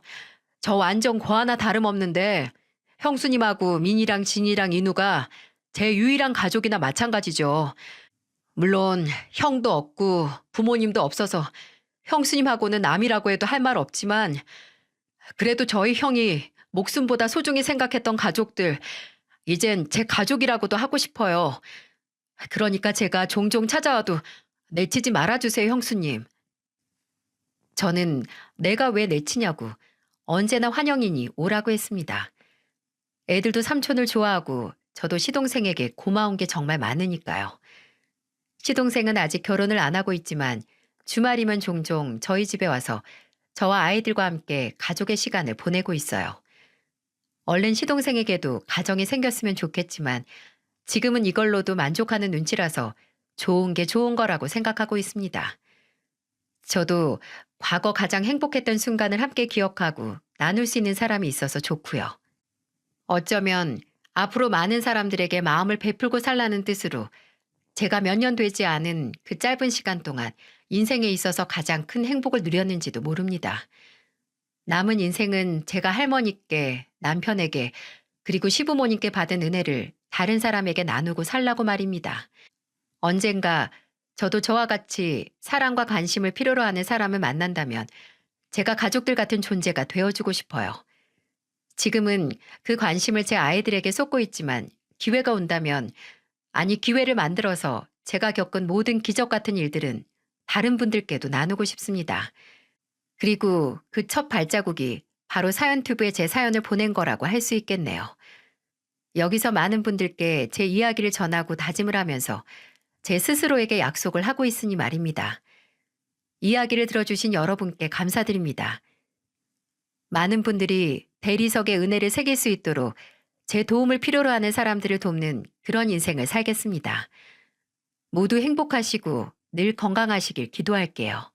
저 완전 거 하나 다름없는데 형수님하고 민이랑 진이랑 인우가 제 유일한 가족이나 마찬가지죠. 물론 형도 없고 부모님도 없어서 형수님하고는 남이라고 해도 할 말 없지만 그래도 저희 형이 목숨보다 소중히 생각했던 가족들 이젠 제 가족이라고도 하고 싶어요. 그러니까 제가 종종 찾아와도 내치지 말아주세요, 형수님. 저는 내가 왜 내치냐고 언제나 환영이니 오라고 했습니다. 애들도 삼촌을 좋아하고 저도 시동생에게 고마운 게 정말 많으니까요. 시동생은 아직 결혼을 안 하고 있지만 주말이면 종종 저희 집에 와서 저와 아이들과 함께 가족의 시간을 보내고 있어요. 얼른 시동생에게도 가정이 생겼으면 좋겠지만 지금은 이걸로도 만족하는 눈치라서 좋은 게 좋은 거라고 생각하고 있습니다. 저도 과거 가장 행복했던 순간을 함께 기억하고 나눌 수 있는 사람이 있어서 좋고요. 어쩌면 앞으로 많은 사람들에게 마음을 베풀고 살라는 뜻으로 제가 몇 년 되지 않은 그 짧은 시간 동안 인생에 있어서 가장 큰 행복을 누렸는지도 모릅니다. 남은 인생은 제가 할머니께, 남편에게, 그리고 시부모님께 받은 은혜를 다른 사람에게 나누고 살라고 말입니다. 언젠가 저도 저와 같이 사랑과 관심을 필요로 하는 사람을 만난다면 제가 가족들 같은 존재가 되어주고 싶어요. 지금은 그 관심을 제 아이들에게 쏟고 있지만 기회가 온다면, 아니 기회를 만들어서 제가 겪은 모든 기적 같은 일들은 다른 분들께도 나누고 싶습니다. 그리고 그 첫 발자국이 바로 사연튜브에 제 사연을 보낸 거라고 할 수 있겠네요. 여기서 많은 분들께 제 이야기를 전하고 다짐을 하면서 제 스스로에게 약속을 하고 있으니 말입니다. 이야기를 들어주신 여러분께 감사드립니다. 많은 분들이 대리석의 은혜를 새길 수 있도록 제 도움을 필요로 하는 사람들을 돕는 그런 인생을 살겠습니다. 모두 행복하시고 늘 건강하시길 기도할게요.